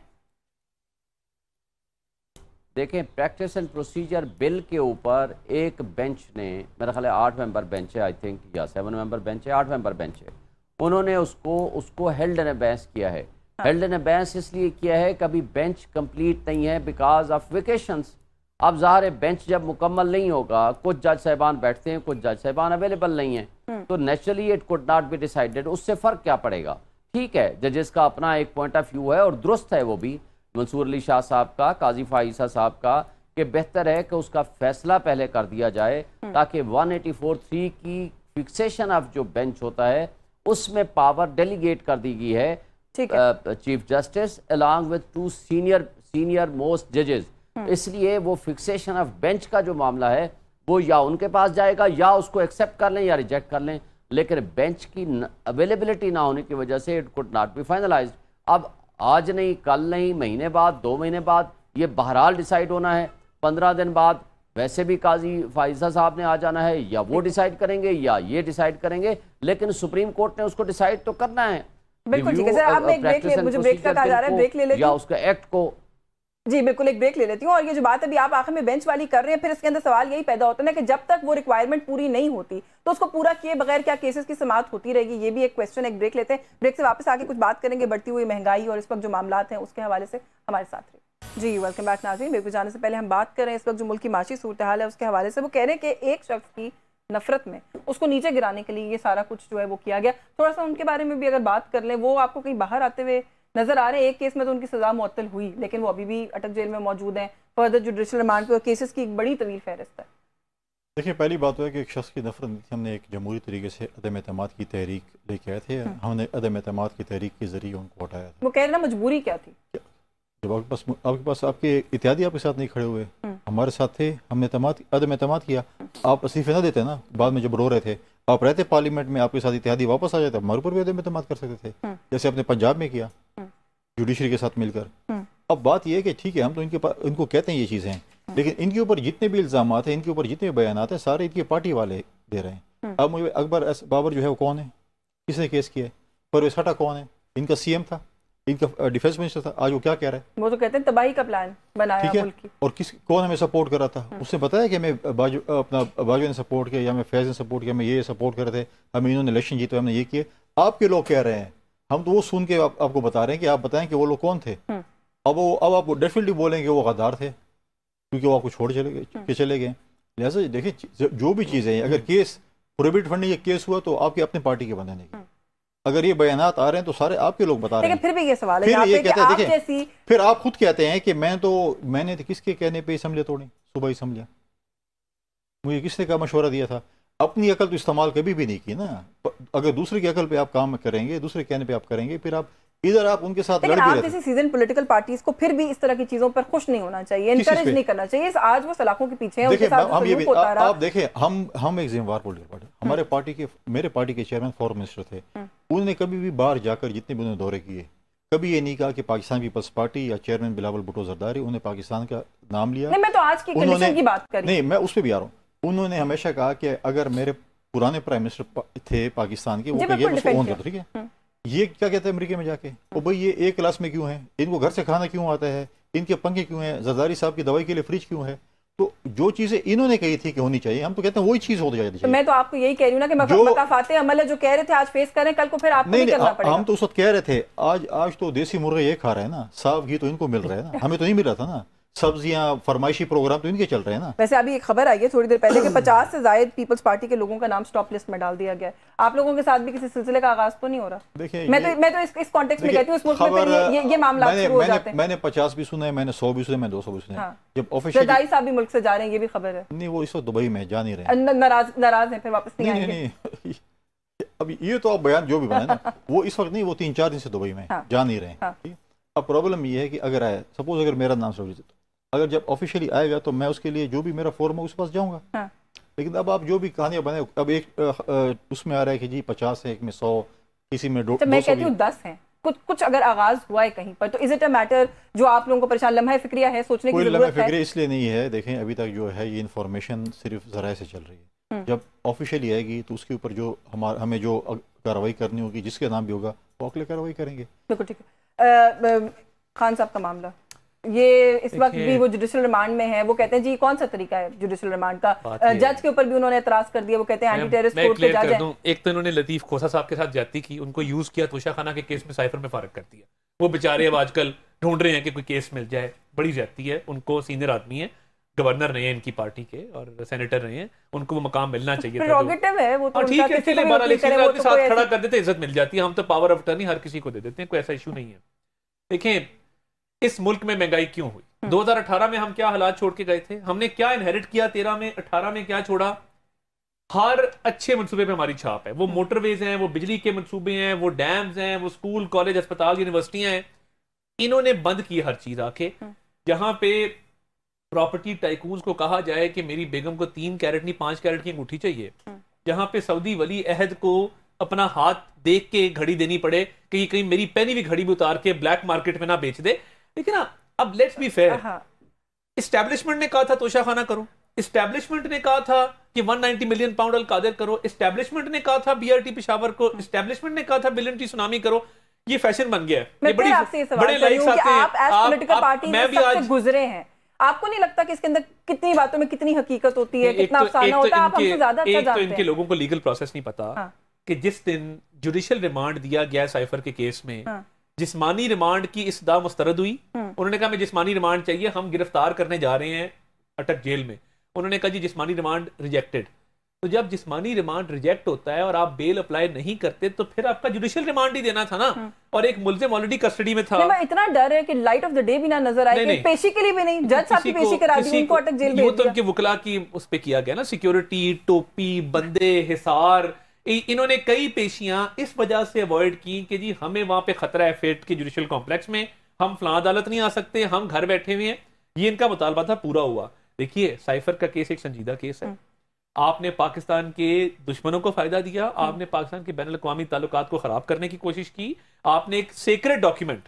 देखें, प्रैक्टिस एंड प्रोसीजर बिल के ऊपर एक बेंच ने, मेरा ख्याल है 8 मेंबर बेंच है आई थिंक, या 7 मेंबर बेंच है, 8 मेंबर बेंच है, उन्होंने उसको हेल्ड एन अबैंस किया है। हेल्ड एन अबैंस इसलिए किया है कभी बेंच कंप्लीट नहीं है बिकॉज ऑफ वेकेशंस। अब ज़ाहिर है बेंच जब मुकम्मल नहीं होगा, कुछ जज साहिबान बैठते हैं, कुछ जज साहिबान अवेलेबल नहीं है, तो naturally it could not be decided. उससे फ़र्क क्या पड़ेगा? ठीक है, जजेस का अपना एक पॉइंट ऑफ व्यू है और दुरुस्त है वो भी, मंसूर अली शाह साहब का, काजी फाइसा साहब का, कि बेहतर है कि उसका फैसला पहले कर दिया जाए ताकि 184(3) की फिक्सेशन ऑफ जो बेंच होता है उसमें पावर डेलीगेट कर दी गई है chief justice along with 2 senior most जजेस। इसलिए वो फिक्सेशन ऑफ बेंच का जो मामला है वो या उनके पास जाएगा या उसको एक्सेप्ट कर लें या रिजेक्ट कर लें, लेकिन बेंच की अवेलेबिलिटी ना होने की वजह से it could not be finalised. अब आज नहीं, कल नहीं, महीने बाद, 2 महीने बाद ये बहरहाल डिसाइड होना है। 15 दिन बाद वैसे भी काजी फाइजा साहब ने आ जाना है, या वो डिसाइड करेंगे या ये डिसाइड करेंगे, लेकिन सुप्रीम कोर्ट ने उसको डिसाइड तो करना है। बिल्कुल ठीक है सर, आप एक ब्रेक ले, मुझे ब्रेक का कहा जा रहा है, ब्रेक ले लेते या उसका एक्ट को। जी बिल्कुल, एक ब्रेक ले लेती हूँ। और ये जो बात अभी आप आखिर में बेंच वाली कर रहे हैं, फिर इसके अंदर सवाल यही पैदा होता है ना कि जब तक वो रिक्वायरमेंट पूरी नहीं होती तो उसको पूरा किए बगैर क्या केसेस की समाअत होती रहेगी, ये भी एक क्वेश्चन। एक ब्रेक लेते हैं, ब्रेक से वापस आके कुछ बात करेंगे बढ़ती हुई महंगाई और इस वक्त जो मामलात हैं उसके हवाले से। हमारे साथ रहिए। जी वेलकम बैक नाज़रीन। ब्रेक पे जाने से पहले हम बात करें इस वक्त जो मुल्क की माशी सूरत हाल है उसके हवाले से। वो कह रहे हैं कि एक शख्स की नफरत में उसको नीचे गिराने के लिए ये सारा कुछ जो है वो किया गया। थोड़ा सा उनके बारे में भी अगर बात कर लें, वो आपको कहीं बाहर आते हुए नजर आ रहे हैं? एक केस में तो उनकी सजा मुअत्तल हुई लेकिन वो अभी भी अटक जेल में मौजूद हैं, फर्दर जुडिशल रिमांड पे, केसेस की एक बड़ी तवील फहरिस्त है। देखिए, पहली बात है कि एक शख्स की नफरत नहीं थी, हमने एक जमहूरी तरीके से अदम एतमाद की तहरीक लेके आए थे, हमने अदम एतमाद की तहरीक के जरिए उनको हटाया था। वो कह रहे हैं मजबूरी क्या थी? जब आपके पास आपके इत्यादी आपके साथ नहीं खड़े हुए, हमारे साथ थे, हमने अदम एतमाद किया। आप इस्तीफे ना देते ना, बाद में जब रो रहे थे, आप रहते पार्लियामेंट में, आपके साथ इत्यादी वापस आ जाते, हमारे ऊपर भी अदम एतमाद कर सकते थे, जैसे आपने पंजाब में किया जुडिशरी के साथ मिलकर। अब बात यह है कि ठीक है, हम तो इनको कहते हैं ये चीज़ें हैं, लेकिन इनके ऊपर जितने भी इल्ज़ाम हैं, इनके ऊपर जितने भी बयान हैं, सारे इनकी पार्टी वाले दे रहे हैं। अब मुझे अकबर बाबर जो है वो कौन है, किसने केस किया है? परवेज़ हटा कौन है? इनका सीएम था, इनका डिफेंस मिनिस्टर था। आज वो क्या कह रहा है? वो तो कहते हैं तबाही का प्लान बनाया मुल्क की। और कौन हमें सपोर्ट कर रहा था? उसने बताया कि मैं बाजू ने सपोर्ट किया, या मैं फैज़ ने सपोर्ट किया, मैं ये सपोर्ट कर रहे थे, हमें इन्होंने इलेक्शन जीते, हमने ये किए। आपके लोग कह रहे हैं, हम तो वो सुन के आपको बता रहे हैं कि आप बताएं कि वो लोग कौन थे। अब आप डेफिनेटली बोलेंगे वो गद्दार थे क्योंकि वो आपको छोड़ चले गए। लिहाजा देखिए, जो भी चीज़ें हैं, अगर केस प्रोहिबिट फंडिंग ये केस हुआ तो आपकी अपनी पार्टी के बंदे नहीं, अगर ये बयानात आ रहे हैं तो सारे आपके लोग बता रहे हैं। फिर भी ये सवाल है, फिर ये कहते हैं, देखिए फिर आप खुद कहते हैं कि मैंने तो किसके कहने पे असम्बली तोड़ी, सुबह असम्बली मुझे किसने का मशवरा दिया था? अपनी अकल तो इस्तेमाल कभी भी नहीं की ना। अगर दूसरे की अकल पे आप काम करेंगे, दूसरे कहने पे आप करेंगे, फिर आप इधर आप उनके साथ लड़ भी रहे हैं। सीजन पॉलिटिकल पार्टीज को फिर भी इस तरह की चीजों पर खुश नहीं होना चाहिए, इनकरेज नहीं करना चाहिए। आज वो सलाखों के पीछे हैं, उनके साथ सलूक होता रहा। आप देखिए, हम एक जिम्मेवार पॉलिटिकल पार्टी, मेरे पार्टी के चेयरमैन फॉरेन मिनिस्टर थे, उन्होंने कभी भी बाहर जाकर जितने भी उन्होंने दौरे किए, कभी ये नहीं कहा कि पाकिस्तान पीपल्स पार्टी या चेयरमैन बिलावल भुट्टो जरदारी, उन्हें पाकिस्तान का नाम लिया। नहीं, मैं तो आज की कंडीशन की बात कर रही हूं। नहीं, मैं उस पर भी आ रहा हूँ। उन्होंने हमेशा कहा कि अगर मेरे पुराने प्राइम मिनिस्टर थे पाकिस्तान के, वो ठीक है, ये क्या कहते हैं अमेरिका में जाके, ओ भाई ये एक क्लास में क्यों है, इनको घर से खाना क्यों आता है, इनके पंखे क्यों हैं, जरदारी साहब की दवाई के लिए फ्रिज क्यों है? तो जो चीजें इन्होंने कही थी कि होनी चाहिए, हम तो कहते हैं वही चीज हो जाती है। मैं तो आपको यही कह रही हूँ ना कि मकाफाते अमल जो कह रहे थे आज फेस करें, कल को फिर आपको नहीं करना पड़ेगा। हम तो उस वक्त कह रहे थे, आज तो देसी मुर्गे ये खा रहे हैं ना, साफ घी तो इनको मिल रहा है ना, हमें तो नहीं मिल रहा था ना। सब्जियां, फरमाइशी प्रोग्राम तो इनके चल रहे हैं ना। वैसे अभी एक खबर आई है थोड़ी देर पहले कि 50 से ज्यादा पीपल्स पार्टी के लोगों का नाम स्टॉप लिस्ट में डाल दिया गया है। आप लोगों के साथ भी किसी सिलसिले का आगाज तो नहीं हो रहा? देखिए, मैं तो इस कॉन्टेक्स्ट में कहती हूँ, इस मुल्क में फिर ये मामला शुरू हो जाते हैं। मैंने 50 भी सुने, मैंने 100 भी सुने, मैंने 200 भी सुने। जब ऑफिशियल जरदारी साहब भी मुल्क से जा रहे हैं, ये भी खबर है। नहीं, वो इस वक्त दुबई में जा नहीं रहे, नाराज हैं, फिर वापस नहीं आएंगे। अब ये तो आप बयान जो भी बनाए ना, वो इस वक्त नहीं, वो 3-4 दिन से दुबई में जा नहीं रहे हैं। अब प्रॉब्लम ये है कि अगर आए, सपोज अगर मेरा नाम सर्विस, अगर जब ऑफिशियली आएगा तो मैं उसके लिए जो भी मेरा फॉर्म है उसके पास जाऊंगा। लेकिन अब आप जो भी कहानियां बनाए, अब एक उसमें आ रहा है कि जी 50 है, एक में 100, किसी में 200, मैं कहती हूँ 10 है। कुछ अगर आगाज हुआ है कहीं पर, तो इज इट अ मैटर जो आप लोगों को परेशान, लम्हा फिक्रिया है, सोचने की जरूरत है? लम्हा फिक्रिया इसलिए नहीं है, देखें अभी तक जो है ये इन्फॉर्मेशन सिर्फ जराए से चल रही है। जब ऑफिशियली आएगी तो उसके ऊपर जो हमें जो कार्रवाई करनी होगी, जिसके नाम भी होगा वो अगले कार्रवाई करेंगे। बिल्कुल ठीक है। खान साहब का मामला, ये इस वक्त भी वो जुडिशल रिमांड में है। वो कहते हैं जी कौन सा तरीका है जुडिशल रिमांड का? जज के ऊपर भी उन्होंने एतराज कर दिया। वो कहते हैं एंटी टेररिस्ट कोर्ट के जज हैं। एक तो इन्होंने लतीफ खोसा साहब के साथ ज्यादती की, उनको यूज किया, तोशा खाना के केस में साइफर में फारग कर दिया। वो बेचारे अब आजकल ढूंढ रहे हैं कि कोई केस मिल जाए, बड़ी ज्यादती है। उनको सीनियर आदमी है, गवर्नर रहे हैं इनकी पार्टी के और सेनेटर रहे हैं, उनको वो मकाम मिलना चाहिए था। प्रेरोगेटिव है वो, तो ठीक है, इसके लिए 12 इलेक्शन के साथ खड़ा कर देते, इज्जत मिल जाती है। हम तो पावर ऑफ अटर्नी हर किसी को दे देते हैं, कोई ऐसा इशू नहीं है। देखें इस मुल्क में महंगाई क्यों हुई? 2018 में हम क्या हालात छोड़ के गए थे? हमने क्या इनहेरिट किया? 13 में 18 में क्या छोड़ा? हर अच्छे मंसूबे पे हमारी छाप है। वो मोटरवेज हैं, वो बिजली के मंसूबे हैं, वो डैम्स हैं, वो स्कूल, कॉलेज, अस्पताल, यूनिवर्सिटियां हैं। इन्होंने बंद की हर चीज आके। जहां पे प्रॉपर्टी टाइकून्स को कहा जाए कि मेरी बेगम को 3 कैरेट नहीं 5 कैरेट की अंगूठी चाहिए, जहां पे सऊदी वली अहद को अपना हाथ देख के घड़ी देनी पड़े कि कहीं मेरी पहनी हुई घड़ी भी उतार के ब्लैक मार्केट में ना बेच दे। लेकिन अब लेट्स बी फेयर, एस्टैब्लिशमेंट ने कहा था तोशा खाना करो, एस्टैब्लिशमेंट ने कहा था कि 190 मिलियन पाउंड अल कादिर करो, एस्टैब्लिशमेंट ने कहा था बीआरटी पेशावर को, एस्टैब्लिशमेंट ने कहा था बिलियन टी सुनामी करो। ये फैशन बन गया है। ये बड़े लाइक्स आते हैं। आप एज पॉलिटिकल पार्टी मैं भी आज गुजरे हैं, आपको नहीं लगता कि इसके अंदर कितनी बातों में कितनी हकीकत होती है, कितना अफसाना होता है? आप हमसे ज्यादा अच्छा जानते हैं। इनके लोगों को लीगल प्रोसेस नहीं पता कि जिस दिन जुडिशियल रिमांड दिया गया साइफर के केस में, जिस्मानी रिमांड की इस्तदा मुस्तरद हुई। उन्होंने कहा मैं जिस्मानी रिमांड चाहिए, हम गिरफ्तार करने जा रहे हैं अटक जेल में। उन्होंने कहा जी जिस्मानी रिमांड रिजेक्टेड। तो जब जिस्मानी रिमांड रिजेक्ट होता है और आप बेल अप्लाई नहीं करते तो फिर आपका जुडिशियल रिमांड ही देना था ना। और एक मुल्जिम ऑलरेडी कस्टडी में था। मैं इतना डर है कि लाइट ऑफ द डे भी ना नजर आए, पेशी के लिए भी नहीं, जज साहब की पेशी करा दी, उनको अटक जेल भेज दिया। तो उनके वकला की उस पे किया गया ना, सिक्योरिटी, टोपी, बंदे, हिसार, इन्होंने कई पेशियां इस वजह से अवॉइड की कि जी हमें वहां पे खतरा है फेट के जुडिशियल कॉम्प्लेक्स में, हम फलां अदालत नहीं आ सकते, हम घर बैठे हुए हैं। ये इनका मुतालबा था, पूरा हुआ। देखिए साइफर का केस एक संजीदा केस है। आपने पाकिस्तान के दुश्मनों को फायदा दिया, आपने पाकिस्तान के बैनुल अक़वामी ताल्लुकात को खराब करने की कोशिश की, आपने एक सीक्रेट डॉक्यूमेंट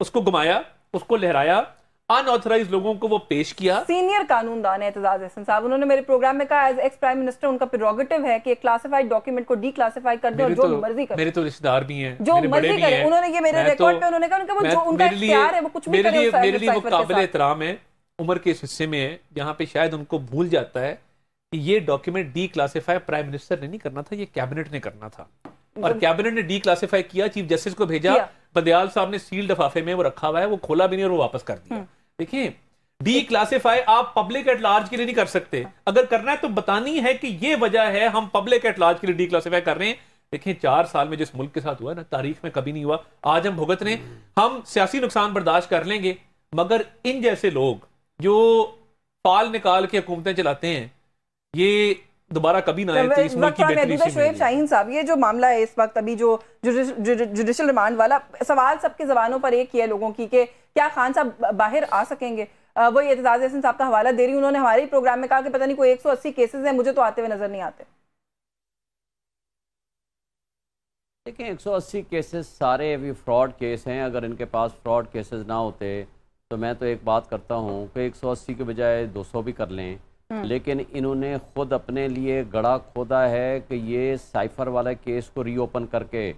उसको घुमाया, उसको लहराया, अनऑथराइज्ड लोगों को वो पेश किया। सीनियर कानूनदान है एतजाज अहसन साहब, उन्होंने मेरे प्रोग्राम में कहा एज एक्स प्राइम मिनिस्टर उनका प्रेरोगेटिव है कि क्लासिफाइड डॉक्यूमेंट को डीक्लासिफाई कर दे और जो मर्जी करे। मेरे तो रिश्तेदार भी हैं, जो मर्जी करे। उन्होंने ये मेरे रिकॉर्ड पे उन्होंने कहा उनका जो उनका इख्तियार है वो कुछ भी करे। मेरे लिए वो काबिल एहतराम है, उम्र के इस हिस्से में है जहां पे शायद उनको भूल जाता है कि ये डॉक्यूमेंट डीक्लासिफाई प्राइम मिनिस्टर ने नहीं करना था, ये कैबिनेट ने करना था। और कैबिनेट ने डीक्लासिफाई किया, चीफ जस्टिस को भेजा, बंदयाल साहब ने सील लिफाफे में वो रखा हुआ है, वो खोला भी नहीं और वो वापस कर दिया। देखिए डीक्लासिफाई आप पब्लिक एट लार्ज के लिए नहीं कर सकते। अगर करना है तो बतानी है कि ये वजह है, हम पब्लिक एट लार्ज के लिए डीक्लासिफाई कर रहे हैं। देखिए 4 साल में जिस मुल्क के साथ हुआ ना, तारीख में कभी नहीं हुआ। आज हम भुगत रहे हैं, हम सियासी नुकसान बर्दाश्त कर लेंगे, मगर इन जैसे लोग जो फाल निकाल के हुकूमतें चलाते हैं, ये दोबारा कभी ना आए। इस मुल्क की बेहतरी से शोएब शाहीन साहब, ये जो मामला है इस वक्त अभी जो जुडिशियल रिमांड वाला, सवाल सबके जबानों पर एक ही है लोगों की कि क्या खान साहब बाहर आ सकेंगे? वही एतजाज अहसन साहब का हवाला दे रही, उन्होंने हमारे प्रोग्राम में कहा कि पता नहीं कोई 180 केसेस हैं, मुझे तो आते हुए नजर नहीं आते। देखिए 180 केसेस सारे अभी फ्रॉड केस हैं। अगर इनके पास फ्रॉड केसेस ना होते तो मैं तो एक बात करता हूँ कि 180 के बजाय 200 भी कर लें। लेकिन इन्होंने खुद अपने लिए गड़ा खोदा है कि ये साइफर वाला केस को रीओपन करके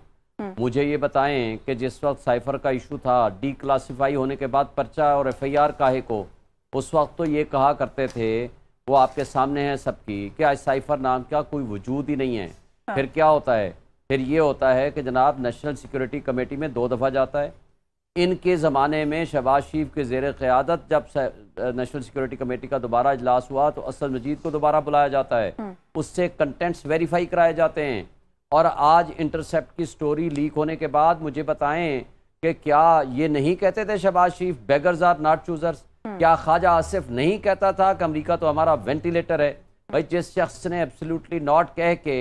मुझे ये बताएं कि जिस वक्त साइफर का इशू था, डीक्लासिफाई होने के बाद पर्चा और एफआईआर काहे को, उस वक्त तो ये कहा करते थे, वो आपके सामने है सबकी, कि आज साइफर नाम का कोई वजूद ही नहीं है। फिर क्या होता है? फिर ये होता है कि जनाब नेशनल सिक्योरिटी कमेटी में 2 दफ़ा जाता है, इनके ज़माने में शहबाज शरीफ के ज़ेर क़यादत जब नेशनल सिक्योरिटी कमेटी का दोबारा इजलास हुआ तो असद मजीद को दोबारा बुलाया जाता है, उससे कंटेंट्स वेरीफाई कराए जाते हैं। और आज इंटरसेप्ट की स्टोरी लीक होने के बाद मुझे बताएं कि क्या ये नहीं कहते थे शहबाज शरीफ बेगर्स आर नॉट चूजर्स? क्या ख्वाजा आसिफ नहीं कहता था कि अमेरिका तो हमारा वेंटिलेटर है? भाई, जिस शख्स ने एब्सोल्युटली नॉट कह के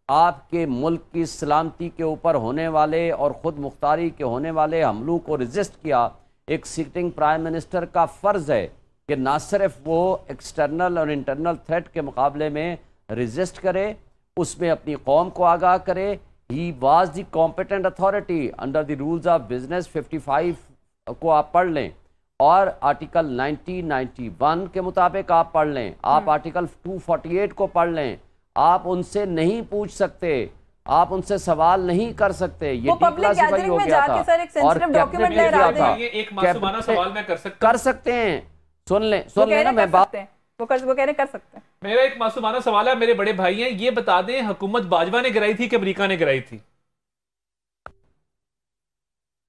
आपके मुल्क की सलामती के ऊपर होने वाले और ख़ुद मुख्तारी के होने वाले हमलों को रजिस्ट किया, एक सिटिंग प्राइम मिनिस्टर का फ़र्ज़ है कि ना सिर्फ वो एक्सटर्नल और इंटरनल थ्रेट के मुकाबले में रजिस्ट करे, उसमें अपनी कौम को आगाह करे। He was the competent authority under the rules of business 55 को आप पढ़ लें और आर्टिकल 1991 के मुताबिक आप पढ़ लें, आप आर्टिकल 248 को पढ़ लें। आप उनसे नहीं पूछ सकते, आप उनसे सवाल नहीं कर सकते। ये डिक्लासिफाई हो गया था और एक मासूमाना सवाल मैं कर सकते हैं। सुन लें ना, मैं बात वो कह रहे कर सकते हैं। मेरा एक मासूमाना सवाल है, मेरे बड़े भाई हैं, ये बता दें हुकूमत बाजवा ने गिराई थी कि अमेरिका ने गिराई थी?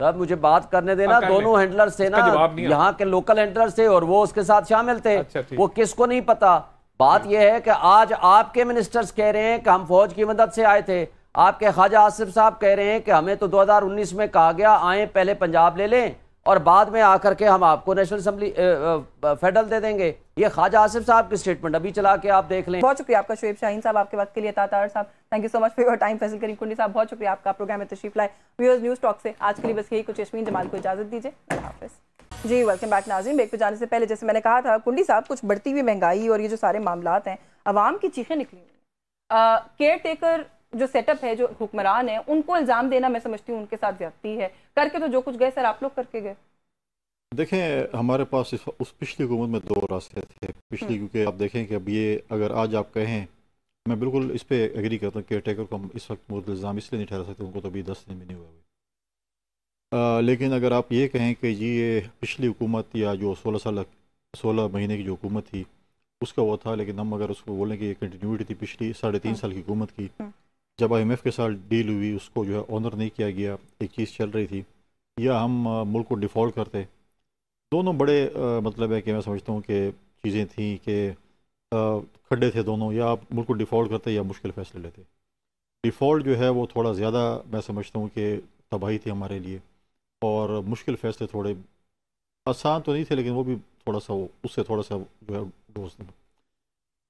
तब मुझे बात करने देना। दोनों हैंडलर से ना, यहाँ के लोकल हैंडलर से और वो उसके साथ शामिल थे। वो किसको नहीं पता। बात यह है कि आज आपके मिनिस्टर्स कह रहे हैं कि हम फौज की मदद से आए थे, आपके ख्वाजा आसिफ साहब कह रहे हैं कि हमें तो 2019 में कहा गया आए पहले पंजाब ले लें और बाद में आकर के हम आपको नेशनल असेंबली फेडरल दे देंगे। ये ख्वाजा आसिफ साहब की स्टेटमेंट अभी चला के आप देख लें। बहुत शुक्रिया आपका शुएब शाहीन साहब, आपके वक्त के लिए। तातार साहब, thank you so much for your time. Faisal Karim Kundi साहब, बहुत शुक्रिया आपका प्रोग्राम में तशरीफ लाए। व्यूअर्स, न्यूज़ टॉक से आज के लिए बस यही कुछ। यस्मीन जमाल को इजाजत दीजिए, अल्लाह हाफिज़। जी, वेलकम बैक नाज़रीन। ब्रेक पे जाने से पहले जैसे मैंने कहा था, कुंडी साहब, कुछ बढ़ती हुई महंगाई और ये जो सारे मामलात हैं, अवाम की चीखें निकली हुई। केयर टेकर जो सेटअप है, जो हुक्मरान है, उनको इल्ज़ाम देना मैं समझती हूँ उनके साथ ज्यादती है। करके तो जो कुछ गए सर, आप लोग करके गए। देखें, हमारे पास उस पिछली हुकूमत में दो रास्ते थे पिछली, क्योंकि आप देखें कि अब ये अगर आज आप कहें, मैं बिल्कुल इस पे एग्री करता हूँ, केयर टेकर को हम इस वक्त मुद्दे इल्ज़ाम इसलिए नहीं ठहरा सकते, उनको तो अभी 10 दिन भी नहीं हुआ। लेकिन अगर आप ये कहें कि जी ये पिछली हुकूमत या जो 16 महीने की जो हुकूमत थी उसका वो था, लेकिन हम अगर उसको बोलें कि ये कंटिन्यूटी थी पिछली 3.5 साल की हुकूमत की, जब IMF के साथ डील हुई उसको जो है ऑनर नहीं किया गया, एक चीज़ चल रही थी, या हम मुल्क को डिफ़ॉल्ट करते। दोनों बड़े मतलब है कि मैं समझता हूँ कि चीज़ें थी कि खड्डे थे दोनों, या आप मुल्क को डिफ़ॉल्ट करते या मुश्किल फ़ैसले लेते। डिफ़ॉल्ट जो है वो थोड़ा ज़्यादा मैं समझता हूँ कि तबाही थी हमारे लिए, और मुश्किल फ़ैसले थोड़े आसान तो नहीं थे, लेकिन वो भी थोड़ा सा उससे थोड़ा सा जो है दोस्त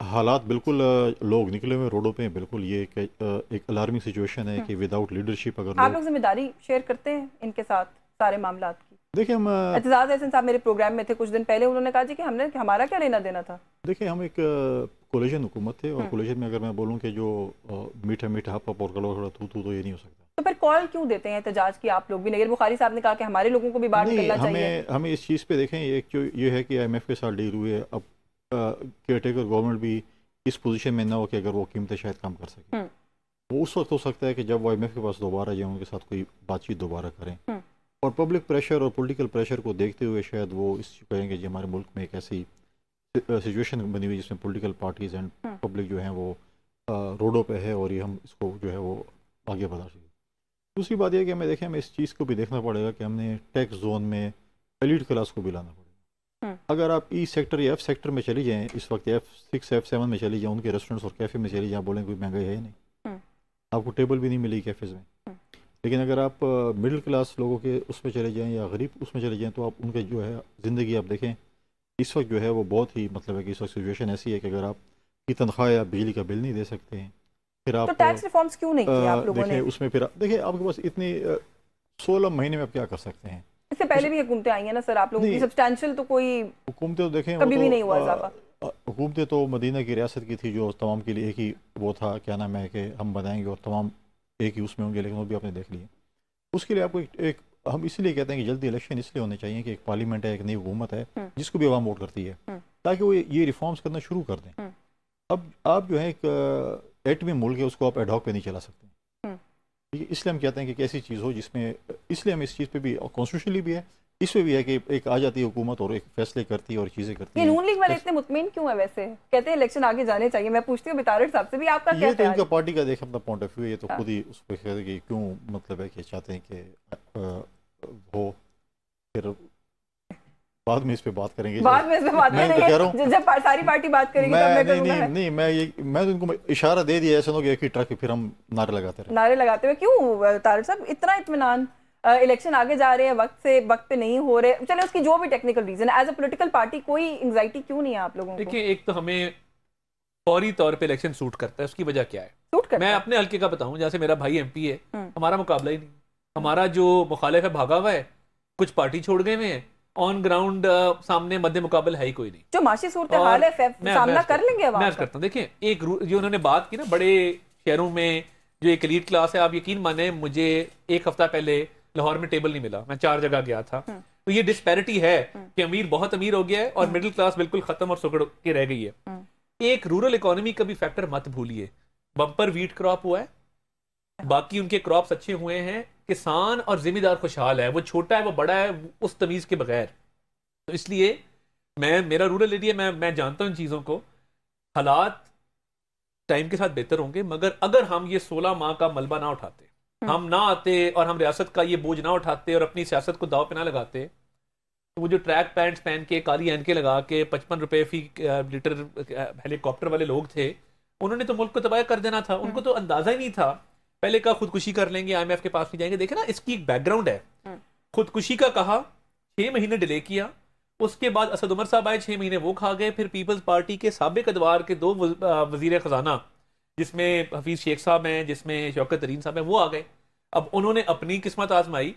हालात बिल्कुल लोग निकले हुए रोडों पे, बिल्कुल ये एक अलार्मिंग सिचुएशन है कि विदाउट लीडरशिप अगर आप लोग जिम्मेदारी शेयर करते हैं इनके साथ सारे मामलात की। देखिए, हम एतजाज़ एहसन साहब मेरे प्रोग्राम में थे कुछ दिन पहले, उन्होंने कहा जी कि हमारा क्या लेना देना था। देखिए, हम एक कोलिशन हुकूमत थे, और कोलिशन में अगर मैं बोलूँ कि जो मीठा मीठा हप और कड़वा तू तो ये नहीं हो सकता। तो फिर कॉल क्यों देते हैं एहतजाज की आप लोग भी? नगीर बुखारी साहब ने कहा कि हमारे लोगों को भी बाहर निकलना चाहिए। हमें इस चीज़ पे देखें, एक जो ये है कि IMF के साथ डील हुई है, अब केयर टेकर गवर्नमेंट भी इस पोजीशन में ना हो कि अगर वो कीमतें शायद कम कर सकें। वो उस वक्त हो सकता है कि जब वो IMF के पास दोबारा जाए, उनके साथ कोई बातचीत दोबारा करें, और पब्लिक प्रेशर और पॉलिटिकल प्रेशर को देखते हुए शायद वो इस कहेंगे जी हमारे मुल्क में एक ऐसी सिचुएशन बनी हुई जिसमें पॉलिटिकल पार्टीज एंड पब्लिक जो है वो रोडों पे है, और ये हम इसको जो है वो आगे बढ़ा सकें। दूसरी बात यह कि हमें देखें, हमें इस चीज़ को भी देखना पड़ेगा कि हमने टैक्स जोन में एलीट क्लास को भी लाना पड़ेगा। अगर आप E सेक्टर या F सेक्टर में चली जाएँ, इस वक्त F6 F7 में चली जाएँ, उनके रेस्टोरेंट्स और कैफ़े में चली जाएँ, बोलें कोई महंगाई है नहीं, आपको टेबल भी नहीं मिलेगी कैफ़ेज़ में। लेकिन अगर आप मिडिल क्लास लोगों के उसमें चले जाएँ या गरीब उसमें चले जाएँ, तो आप उनके जो है ज़िंदगी आप देखें इस वक्त जो है वो बहुत ही मतलब है कि इस वक्त सिचुएशन ऐसी है कि अगर आपकी तनख्वाह या बिजली का बिल नहीं दे सकते हैं, फिर आप तो टैक्स रिफॉर्म्स क्यों नहीं किए आप लोगों ने? उसमें फिर देखिए, आपके पास इतनी 16 महीने में आप क्या कर सकते हैं? इससे पहले भी हुकूमतें आई हैं ना सर, आप लोगों की सब्सटेंशियल तो कोई हुकूमतें तो देखें कभी भी नहीं हुआ इजाफा। हुकूमतें तो मदीना की रियासत की थी, जो तमाम के लिए एक ही वो था, क्या नाम है कि हम बनाएंगे और तमाम एक ही उसमें होंगे, लेकिन वो भी आपने देख लिए। उसके लिए आपको एक हम इसलिए कहते हैं कि जल्दी इलेक्शन इसलिए होने चाहिए कि एक पार्लियामेंट है, एक नई हुकूमत है जिसको भी आवाम वोट करती है, ताकि वो ये रिफॉर्म्स करना शुरू कर दें। अब आप जो है एक एटमी मुल्क है, उसको आप एडॉक पे नहीं चला सकते। इसलिए हम कहते हैं कि ऐसी चीज़ हो जिसमें, इसलिए हम इस चीज़ पे भी कॉन्स्टिट्यूशनली भी है, इसमें भी है कि एक आ जाती है हुकूमत और एक फैसले करती है और चीज़ें करती है। नून लीग वाले इतने मुतमिन क्यों है? वैसे कहते हैं इलेक्शन आगे जाने चाहिए। मैं पूछती हूँ बितारड़ साहब से भी, आपका क्या ख्याल है? इनका पार्टी का देखें अपना पॉइंट ऑफ व्यू है, ये तो खुद ही उस पर कहते हैं कि क्यों मतलब है कि चाहते हैं कि हो, बाद में इस पे बात करेंगे, बाद में इस पे बात मैं तो कह रहा हूँ करेंगे जब सारी पार्टी बात करेगी तब मैं करूंगा। नहीं मैं तो इनको इशारा दे दिया, ऐसा ना कि एक ही ट्रक पे फिर हम नारे लगाते रहे। नारे लगाते हुए क्यों तारिक साहब, इतना इत्मीनान, इलेक्शन आगे जा रहे हैं, वक्त पे नहीं हो रहे, चले उसकी जो भी टेक्निकल रीजन है, एज अ पॉलिटिकल पार्टी कोई एंग्जाइटी क्यों नहीं है आप लोगों को? देखिए, एक तो हमें फौरी तौर पे इलेक्शन सूट करता है, उसकी वजह क्या है? सूट करता मैं है? अपने हल्के का बताऊं, जैसे मेरा भाई एमपी है, हमारा मुकाबला ही नहीं, हमारा जो मुखालिफ है भागा हुआ है, कुछ पार्टी छोड़ गए हुए हैं, ऑन ग्राउंड सामने मध्य मुकाबला है ही कोई नहीं। जो माशी सूरत हाल है सामना कर लेंगे मैं करता हूँ। देखिए, एक जो उन्होंने बात की ना, बड़े शहरों में जो एक एलीट क्लास है, आप यकीन माने मुझे एक हफ्ता पहले लाहौर में टेबल नहीं मिला, मैं 4 जगह गया था। तो ये डिस्पैरिटी है कि अमीर बहुत अमीर हो गया है और मिडिल क्लास बिल्कुल खत्म और सुगड़ के रह गई है। एक रूरल इकोनॉमी का भी फैक्टर मत भूलिए, बम्पर वीट क्रॉप हुआ है, बाकी उनके क्रॉप्स अच्छे हुए हैं, किसान और जिम्मेदार खुशहाल है, वो छोटा है वो बड़ा है उस तमीज के बगैर। तो इसलिए मेरा रूरल एरिया, मैं जानता हूँ इन चीजों को, हालात टाइम के साथ बेहतर होंगे, मगर अगर हम ये 16 माह का मलबा ना उठाते, हम ना आते और हम रियासत का ये बोझ ना उठाते और अपनी सियासत को दाव पे ना लगाते, तो वो जो ट्रैक पैंट्स पहन के काली एनके लगा के 55 रुपए फी लीटर हेलीकॉप्टर वाले लोग थे, उन्होंने तो मुल्क को तबाह कर देना था। उनको तो अंदाजा ही नहीं था, पहले का खुदकुशी कर लेंगे, IMF के पास नहीं जाएंगे। देखे ना, इसकी एक बैकग्राउंड है। खुदकुशी का कहा, 6 महीने डिले किया, उसके बाद असद उमर साहब आए, 6 महीने वो खा गए, फिर पीपल्स पार्टी के साबिक अदवार के 2 वजीर खजाना, जिसमें हफीज शेख साहब हैं, जिसमें शौकत तरीन साहब हैं, वो आ गए। अब उन्होंने अपनी किस्मत आजमाई,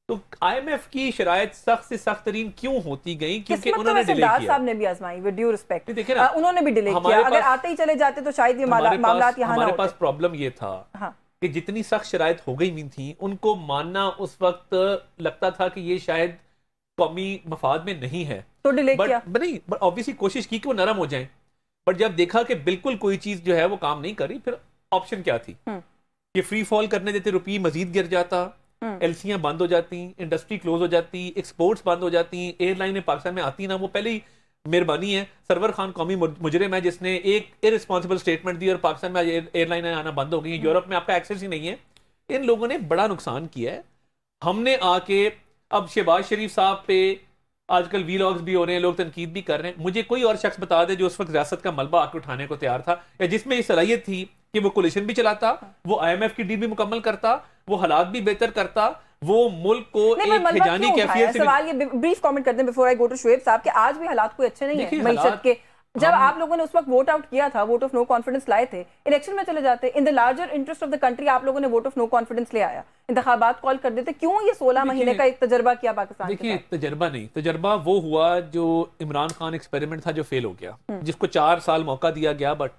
तो IMF की शराइत सख्त से सख्त तरीन क्यों होती गई? क्योंकि उन्होंने डिले किया। साहब ने भी आजमाई, विद ड्यू रिस्पेक्ट, देखिए ना, उन्होंने भी डिले किया। अगर आते ही चले जाते तो शायद ये मामलात यहाँ ना होते। हमारे पास प्रॉब्लम ये था कि जितनी सख्त शराइत हो गई हुई थी, उनको मानना उस वक्त लगता था कि ये शायद कौमी मफाद में नहीं है, तो डिले किया। बट ऑब्वियसली कोशिश की कि वो नरम हो जाएं, बट जब देखा कि बिल्कुल कोई चीज जो है वो काम नहीं कर रही, फिर ऑप्शन क्या थी? ये फ्री फॉल करने देते, रुपये मजीद गिर जाता, एलसीयां बंद हो जाती, इंडस्ट्री क्लोज हो जाती, एक्सपोर्ट्स बंद हो जाती, एयरलाइनें पाकिस्तान में आती ना। वो पहले ही मेहरबानी है, सरवर खान कौमी मुजरिम है जिसने एक इररिस्पॉन्सिबल स्टेटमेंट दी और पाकिस्तान में एयरलाइनें आना बंद हो गई। यूरोप में आपका एक्सेस ही नहीं है। इन लोगों ने बड़ा नुकसान किया है। हमने आके अब शहबाज शरीफ साहब पे आजकल वीलॉग्स भी हो रहे हैं, लोग तनकीद भी कर रहे हैं। मुझे कोई और शख्स बता दे जो उस वक्त रियासत का मलबा आके उठाने को तैयार था, या जिसमें ये सलाहियत थी कि वो कोलिशन भी चलाता, वो IMF की डील भी मुकम्मल करता, वो हालात भी बेहतर करता, वो मुल्क को एक हिजानी कैफियत से। सवाल ये ब्रीफ कमेंट करते हैं before I go to Shoaib sahab, कि आज भी हालात कोई अच्छे नहीं है मईशत के। जब आप लोगों ने उस वक्त वोट आउट किया था, वोट ऑफ नो कॉन्फिडेंस लाए थे, इलेक्शन में चले जाते, in the larger interest of the country आप लोगों ने वोट ऑफ नो कॉन्फिडेंस ले आया, इंतखाबात कॉल कर देते, क्यों ये 16 महीने का एक तजर्बा किया पाकिस्तान? देखिए, तजर्बा नहीं, तजर्बा वो हुआ जो इमरान खान एक्सपेरिमेंट था जो फेल हो गया, जिसको 4 साल मौका दिया गया। बट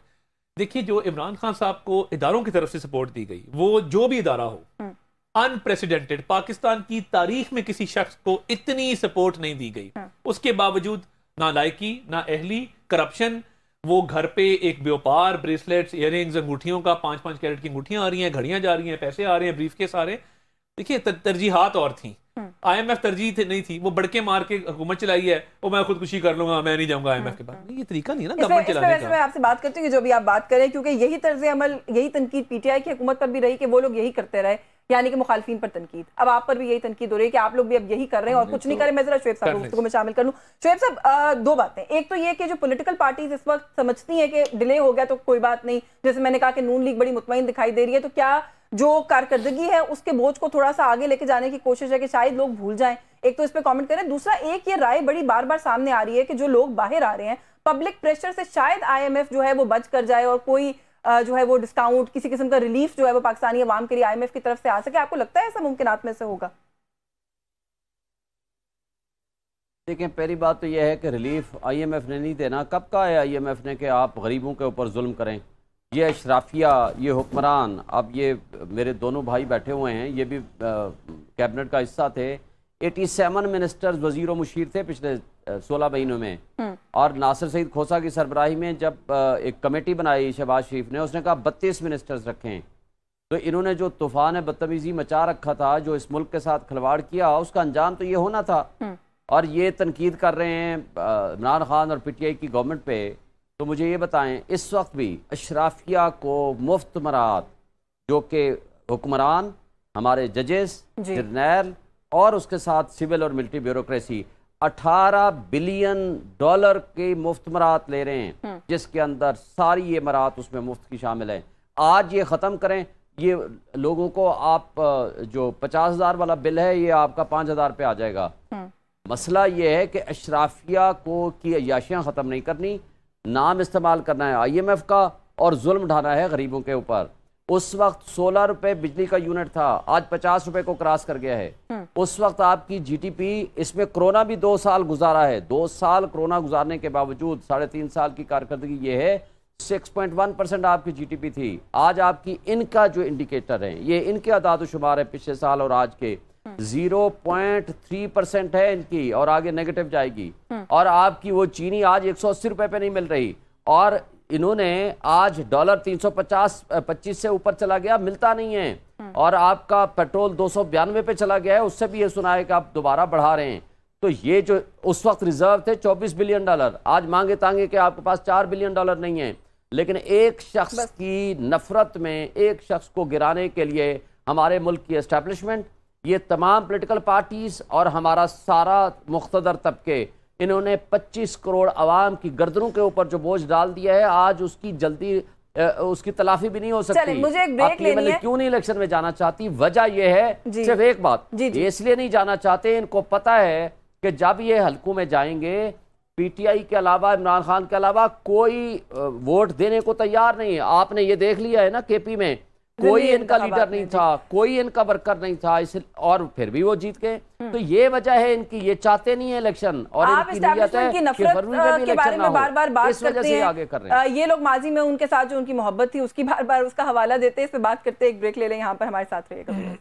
देखिए, जो इमरान खान साहब को इदारों की तरफ से सपोर्ट दी गई, वो जो भी इदारा हो, अनप्रेसिडेंटेड, पाकिस्तान की तारीख में किसी शख्स को इतनी सपोर्ट नहीं दी गई। उसके बावजूद ना लायकी, ना अहली, करप्शन, वो घर पे एक व्यापार, ब्रेसलेट्स, इयररिंग्स, अंगूठियों का 5-5 कैरेट की अंगूठियां आ रही हैं, घड़ियां जा रही हैं, पैसे आ रहे हैं, ब्रीफकेस आ रहे हैं। देखिए, तरजीहात और थी। IMF तरजीह नहीं थी, वो बड़के मार के हुकूमत चलाई है, वो मैं खुदकुशी कर लूंगा, मैं नहीं जाऊंगा IMF के पास। ये तरीका नहीं है ना गवर्नमेंट चलाने का। मैं आपसे बात करती हूँ जो भी आप बात करें, क्योंकि यही तर्ज अमल, यही तनकीद PTI की हुकूमत पर भी रही कि वो लोग यही करते रहे, यानी कि मुखालफीन पर तनकीद। अब आप पर भी यही तनकीद हो रही है कि आप लोग भी अब यही कर रहे हैं और कुछ नहीं करें। मैं जरा शुएब साहब को मैं शामिल कर लूं। शुएब साहब, 2 बातें, एक तो ये कि जो पॉलिटिकल पार्टीज इस वक्त समझती हैं कि डिले हो गया तो कोई बात नहीं, जैसे मैंने कहा कि नून लीग बड़ी मुतमईन दिखाई दे रही है, तो क्या जो कारकर्दगी है उसके बोझ को थोड़ा सा आगे लेके जाने की कोशिश है कि शायद लोग भूल जाएं? एक तो इस पे कमेंट करें। दूसरा, एक ये राय बड़ी बार बार सामने आ रही है कि जो लोग बाहर आ रहे हैं, पब्लिक प्रेशर से शायद IMF जो है वो बच कर जाए और कोई जो है वो डिस्काउंट, किसी किस्म का रिलीफ जो है वो पाकिस्तानी अवाम के लिए IMF की तरफ से आ सके। आपको लगता है ऐसा मुमकिनात में से होगा? देखें, पहली बात तो यह है कि रिलीफ IMF ने नहीं देना। कब कहा है IMF ने कि आप गरीबों के ऊपर जुल्म करें? ये अशराफिया, ये हुक्मरान, अब ये मेरे दोनों भाई बैठे हुए हैं, ये भी कैबिनेट का हिस्सा थे। 87 मिनिस्टर्स वजीर व मुशीर थे पिछले 16 महीनों में। और नासिर सईद खोसा की सरबराही में जब एक कमेटी बनाई शहबाज शरीफ ने, उसने कहा 32 मिनिस्टर्स रखें। तो इन्होंने जो तूफान बदतमीजी मचा रखा था, जो इस मुल्क के साथ खिलवाड़ किया, उसका अंजाम तो ये होना था। और ये तनकीद कर रहे हैं इमरान खान और PTI की गवर्नमेंट पे। तो मुझे ये बताएं, इस वक्त भी अशराफिया को मुफ्त मराद, जो कि हुक्मरान, हमारे जजेस, जर्नैल और उसके साथ सिविल और मिलिट्री ब्यूरोक्रेसी, 18 बिलियन डॉलर के मुफ्त मरात ले रहे हैं, जिसके अंदर सारी ये मरात उसमें मुफ्त की शामिल है। आज ये ख़त्म करें, ये लोगों को आप जो 50,000 वाला बिल है ये आपका 5,000 पे आ जाएगा। मसला ये है कि अशराफिया को की अय्याशियाँ ख़त्म नहीं करनी, नाम इस्तेमाल करना है IMF का और जुल्म ढाना है गरीबों के ऊपर। उस वक्त 16 रुपए बिजली का यूनिट था, आज 50 रुपए को क्रॉस कर गया है। उस वक्त आपकी GDP, इसमें कोरोना भी 2 साल गुजारा है, 2 साल कोरोना गुजारने के बावजूद 3.5 साल की कारकर्दगी ये है 6.1% आपकी GDP थी। आज आपकी इनका जो इंडिकेटर है, ये इनके अदाद शुमार है पिछले साल और आज के, 0.3% है इनकी और आगे नेगेटिव जाएगी। और आपकी वो चीनी आज 180 रुपए पे नहीं मिल रही, और इन्होंने आज डॉलर 325 से ऊपर चला गया, मिलता नहीं है। और आपका पेट्रोल 292 पे चला गया है, उससे भी ये सुना है कि आप दोबारा बढ़ा रहे हैं। तो ये जो उस वक्त रिजर्व थे 24 बिलियन डॉलर, आज मांगे तांगे कि आपके पास 4 बिलियन डॉलर नहीं है। लेकिन एक शख्स की नफरत में, एक शख्स को गिराने के लिए हमारे मुल्क की एस्टैब्लिशमेंट, ये तमाम पॉलिटिकल पार्टीज और हमारा सारा मुख्तदर तबके, इन्होंने 25 करोड़ आवाम की गर्दनों के ऊपर जो बोझ डाल दिया है, आज उसकी जल्दी उसकी तलाफी भी नहीं हो सकती। मुझे एक ब्रेक लेनी है। क्यों नहीं इलेक्शन में जाना चाहती? वजह यह है, सिर्फ एक बात, ये इसलिए नहीं जाना चाहते, इनको पता है कि जब ये हल्कों में जाएंगे, PTI के अलावा, इमरान खान के अलावा कोई वोट देने को तैयार नहीं है। आपने ये देख लिया है ना, KP में कोई इनका लीडर नहीं था, कोई इनका वर्कर नहीं था, इस और फिर भी वो जीत गए। तो ये वजह है इनकी, ये चाहते नहीं है इलेक्शन, और आप एस्टैब्लिशमेंट की नफरत के बारे में बार-बार बात करते हैं, आगे कर रहे हैं। ये लोग माजी में उनके साथ जो उनकी मोहब्बत थी उसकी बार-बार उसका हवाला देते हैं। इस पे बात करते हैं, एक ब्रेक ले लें, यहाँ पर हमारे साथ रहिएगा।